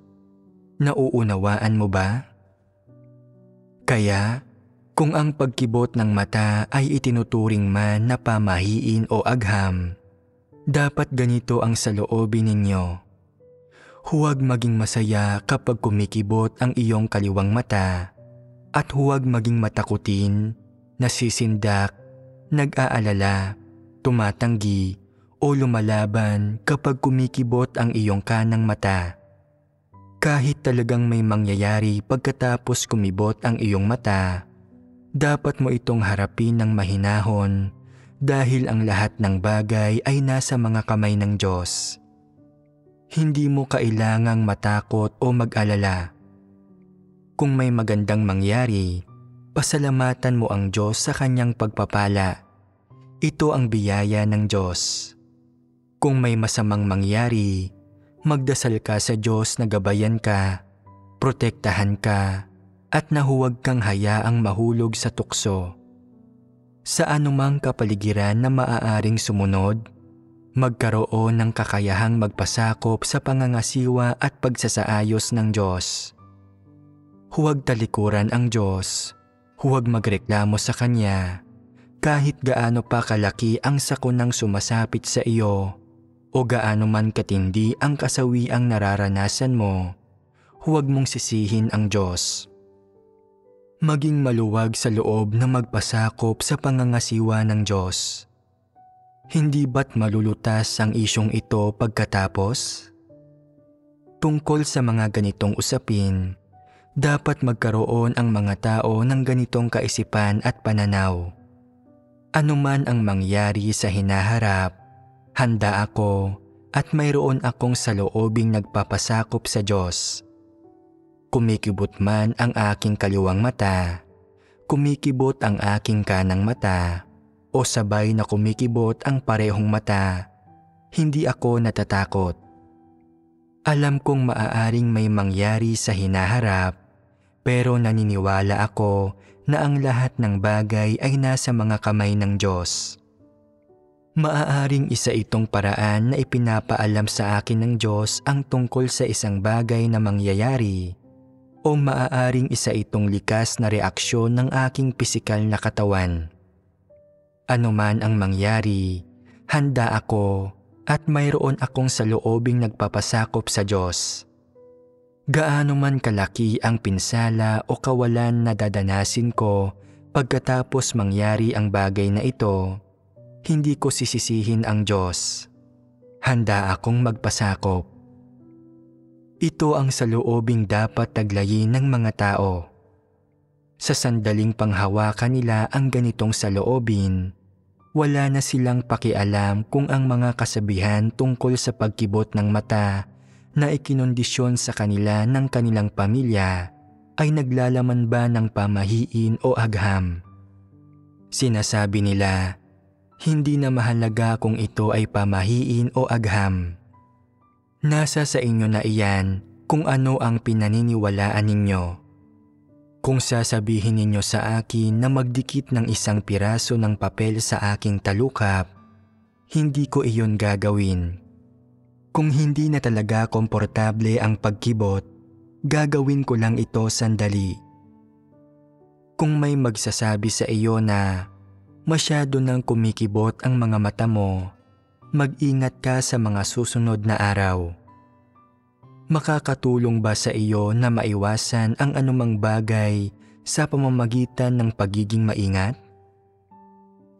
Nauunawaan mo ba? Kaya, kung ang pagkibot ng mata ay itinuturing man na pamahiin o agham, dapat ganito ang saloobin ninyo. Huwag maging masaya kapag kumikibot ang iyong kaliwang mata, at huwag maging matakutin, nasisindak, nag-aalala, tumatanggi, o lumalaban kapag kumikibot ang iyong kanang mata. Kahit talagang may mangyayari pagkatapos kumibot ang iyong mata, dapat mo itong harapin ng mahinahon dahil ang lahat ng bagay ay nasa mga kamay ng Diyos. Hindi mo kailangang matakot o mag-alala. Kung may magandang mangyari, pasalamatan mo ang Diyos sa kanyang pagpapala. Ito ang biyaya ng Diyos. Kung may masamang mangyari, magdasal ka sa Diyos na gabayan ka, protektahan ka, at na huwag kang hayaang mahulog sa tukso. Sa anumang kapaligiran na maaaring sumunod, magkaroon ng kakayahang magpasakop sa pangangasiwa at pagsasaayos ng Diyos. Huwag talikuran ang Diyos, huwag magreklamo sa Kanya, kahit gaano pa kalaki ang sakunang sumasapit sa iyo, o gaano man katindi ang kasawiang nararanasan mo, huwag mong sisihin ang Diyos. Maging maluwag sa loob na magpasakop sa pangangasiwa ng Diyos. Hindi ba't malulutas ang isyong ito pagkatapos? Tungkol sa mga ganitong usapin, dapat magkaroon ang mga tao ng ganitong kaisipan at pananaw. Anuman ang mangyari sa hinaharap, handa ako at mayroon akong saloobing nagpapasakop sa Diyos. Kumikibot man ang aking kaliwang mata, kumikibot ang aking kanang mata, o sabay na kumikibot ang parehong mata, hindi ako natatakot. Alam kong maaaring may mangyari sa hinaharap, pero naniniwala ako na ang lahat ng bagay ay nasa mga kamay ng Diyos. Maaaring isa itong paraan na ipinapaalam sa akin ng Diyos ang tungkol sa isang bagay na mangyayari, o maaaring isa itong likas na reaksyon ng aking pisikal na katawan. Anuman ang mangyari, handa ako at mayroon akong saloobing nagpapasakop sa Diyos. Gaano man kalaki ang pinsala o kawalan na dadanasin ko pagkatapos mangyari ang bagay na ito, hindi ko sisisihin ang Diyos. Handa akong magpasakop. Ito ang saloobing dapat taglayin ng mga tao. Sa sandaling panghawakan nila ang ganitong saloobin, wala na silang pakialam kung ang mga kasabihan tungkol sa pagkibot ng mata na ikinondisyon sa kanila ng kanilang pamilya ay naglalaman ba ng pamahiin o agham. Sinasabi nila, hindi na mahalaga kung ito ay pamahiin o agham. Nasa sa inyo na iyan kung ano ang pinaniniwalaan ninyo. Kung sasabihin ninyo sa akin na magdikit ng isang piraso ng papel sa aking talukap, hindi ko iyon gagawin. Kung hindi na talaga komportable ang pagkibot, gagawin ko lang ito sandali. Kung may magsasabi sa iyo na masyado nang kumikibot ang mga mata mo, mag-ingat ka sa mga susunod na araw. Makakatulong ba sa iyo na maiwasan ang anumang bagay sa pamamagitan ng pagiging maingat?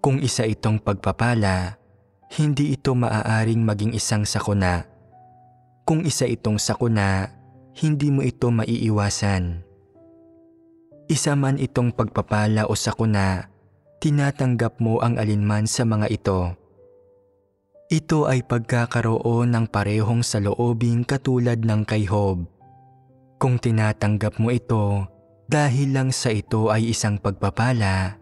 Kung isa itong pagpapala, hindi ito maaaring maging isang sakuna. Kung isa itong sakuna, hindi mo ito maiiwasan. Isa man itong pagpapala o sakuna, tinatanggap mo ang alinman sa mga ito. Ito ay pagkakaroon ng parehong saloobing katulad ng kay Job. Kung tinatanggap mo ito dahil lang sa ito ay isang pagpapala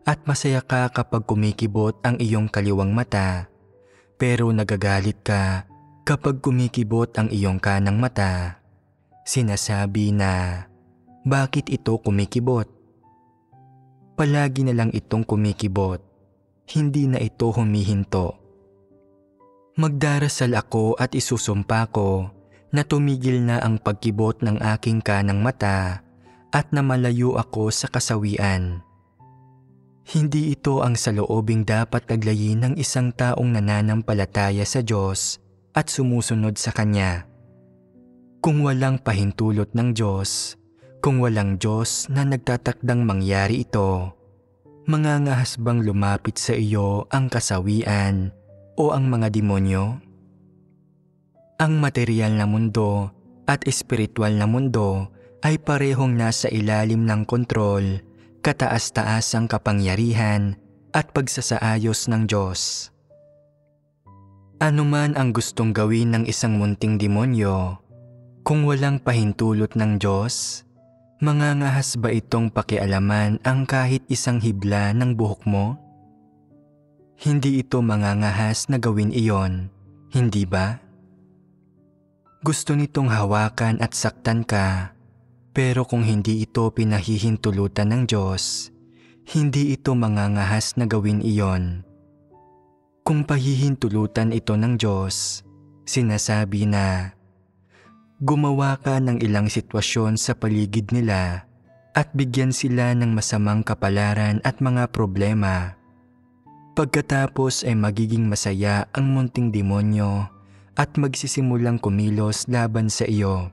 at masaya ka kapag kumikibot ang iyong kaliwang mata, pero nagagalit ka kapag kumikibot ang iyong kanang mata, sinasabi na, bakit ito kumikibot? Palagi na lang itong kumikibot, hindi na ito humihinto. Magdarasal ako at isusumpa ko na tumigil na ang pagkibot ng aking kanang mata at na malayo ako sa kasawian. Hindi ito ang saloobing dapat taglayin ng isang taong nananampalataya sa Diyos at sumusunod sa Kanya. Kung walang pahintulot ng Diyos, kung walang Diyos na nagtatakdang mangyari ito, mangangahas bang lumapit sa iyo ang kasawian o ang mga demonyo? Ang material na mundo at espiritual na mundo ay parehong nasa ilalim ng kontrol, kataas-taasang kapangyarihan at pagsasaayos ng Diyos. Ano man ang gustong gawin ng isang munting demonyo, kung walang pahintulot ng Diyos, mangangahas ba itong pakialaman ang kahit isang hibla ng buhok mo? Hindi ito mangangahas na gawin iyon, hindi ba? Gusto nitong hawakan at saktan ka, pero kung hindi ito pinahihintulutan ng Diyos, hindi ito mangangahas na gawin iyon. Kung pahihintulutan ito ng Diyos, sinasabi na, gumawa ka ng ilang sitwasyon sa paligid nila at bigyan sila ng masamang kapalaran at mga problema. Pagkatapos ay magiging masaya ang munting demonyo at magsisimulang kumilos laban sa iyo.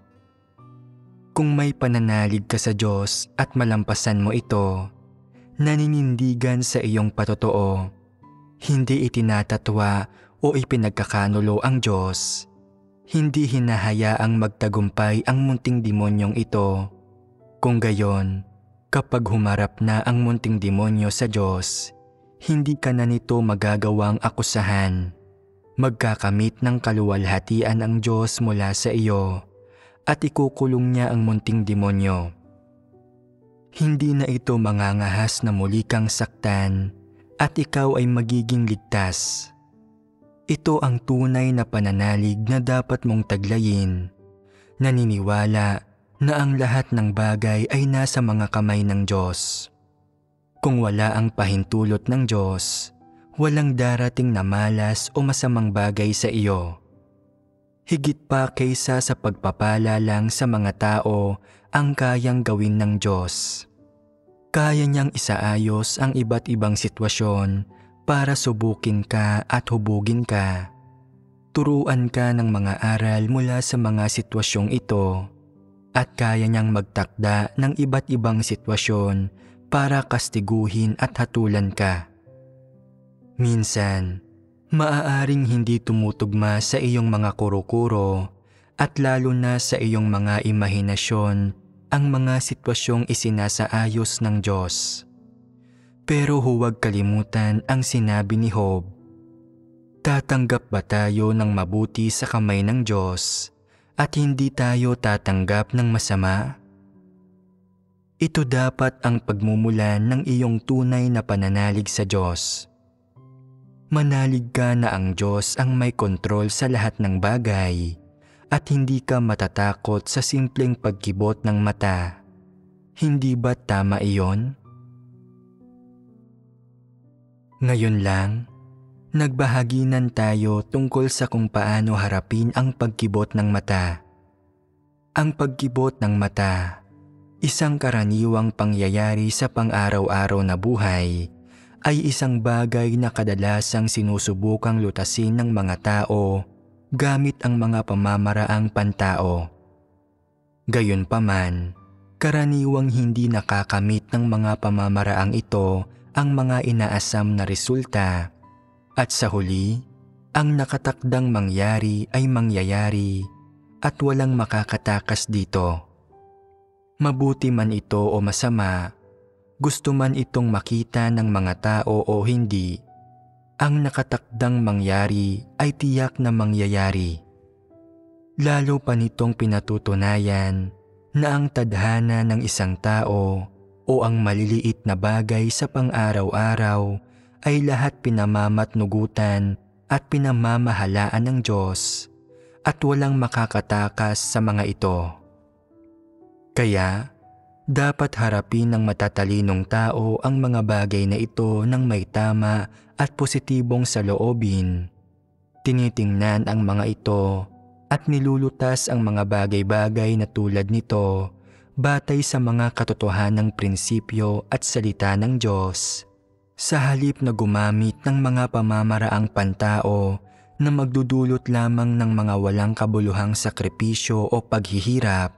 Kung may pananalig ka sa Diyos at malampasan mo ito, naninindigan sa iyong patotoo, hindi itinatatwa o ipinagkakanulo ang Diyos, hindi hinahayaang magtagumpay ang munting demonyong ito. Kung gayon, kapag humarap na ang munting demonyo sa Diyos, hindi ka na nito magagawang akusahan. Magkakamit ng kaluwalhatian ang Diyos mula sa iyo at ikukulong niya ang munting demonyo. Hindi na ito mangangahas na muli kang saktan at ikaw ay magiging ligtas. Ito ang tunay na pananalig na dapat mong taglayin. Naniniwala na ang lahat ng bagay ay nasa mga kamay ng Diyos. Kung wala ang pahintulot ng Diyos, walang darating na malas o masamang bagay sa iyo. Higit pa kaysa sa pagpapala lang sa mga tao ang kayang gawin ng Diyos. Kaya niyang isaayos ang iba't ibang sitwasyon para subukin ka at hubugin ka. Turuan ka ng mga aral mula sa mga sitwasyong ito at kaya niyang magtakda ng iba't ibang sitwasyon para kastiguhin at hatulan ka. Minsan, maaaring hindi tumutugma sa iyong mga kuro-kuro at lalo na sa iyong mga imahinasyon ang mga sitwasyong isinasaayos ng Diyos. Pero huwag kalimutan ang sinabi ni Job, tatanggap ba tayo ng mabuti sa kamay ng Diyos at hindi tayo tatanggap ng masama? Ito dapat ang pagmumulan ng iyong tunay na pananalig sa Diyos. Manalig ka na ang Diyos ang may kontrol sa lahat ng bagay at hindi ka matatakot sa simpleng pagkibot ng mata. Hindi ba tama iyon? Ngayon lang, nagbahaginan tayo tungkol sa kung paano harapin ang pagkibot ng mata. Ang pagkibot ng mata, isang karaniwang pangyayari sa pang-araw-araw na buhay, ay isang bagay na kadalasang sinusubukang lutasin ng mga tao gamit ang mga pamamaraang pantao. Gayunpaman, karaniwang hindi nakakamit ng mga pamamaraang ito ang mga inaasam na resulta, at sa huli, ang nakatakdang mangyari ay mangyayari at walang makakatakas dito. Mabuti man ito o masama, gusto man itong makita ng mga tao o hindi, ang nakatakdang mangyari ay tiyak na mangyayari. Lalo pa nitong pinatutunayan na ang tadhana ng isang tao o ang maliliit na bagay sa pang-araw-araw ay lahat pinamamatnugutan at pinamamahalaan ng Diyos at walang makakatakas sa mga ito. Kaya, dapat harapin ng matatalinong tao ang mga bagay na ito ng may tama at positibong saloobin. Tinitingnan ang mga ito at nilulutas ang mga bagay-bagay na tulad nito batay sa mga katotohanang prinsipyo at salita ng Diyos, sa halip na gumamit ng mga pamamaraang pantao na magdudulot lamang ng mga walang kabuluhang sakripisyo o paghihirap,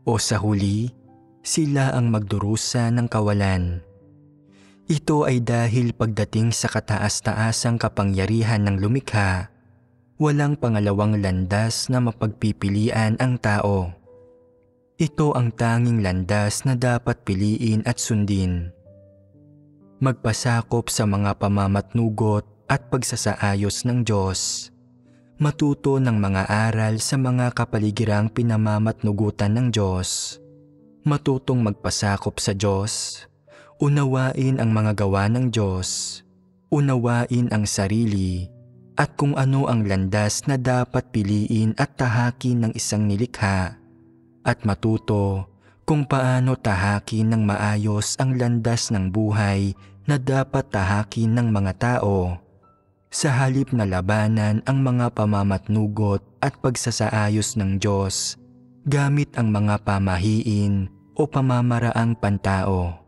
o sa huli, sila ang magdurusa ng kawalan. Ito ay dahil pagdating sa kataas-taasang kapangyarihan ng lumikha, walang pangalawang landas na mapagpipilian ang tao. Ito ang tanging landas na dapat piliin at sundin. Magpasakop sa mga pamamatnugot at pagsasaayos ng Diyos. Matuto ng mga aral sa mga kapaligirang pinamamatnugutan ng Diyos. Matutong magpasakop sa Diyos. Unawain ang mga gawa ng Diyos. Unawain ang sarili at kung ano ang landas na dapat piliin at tahakin ng isang nilikha. At matuto kung paano tahakin ng maayos ang landas ng buhay na dapat tahakin ng mga tao, sa halip na labanan ang mga pamamatnugot at pagsasaayos ng Diyos gamit ang mga pamahiin o pamamaraang pantao.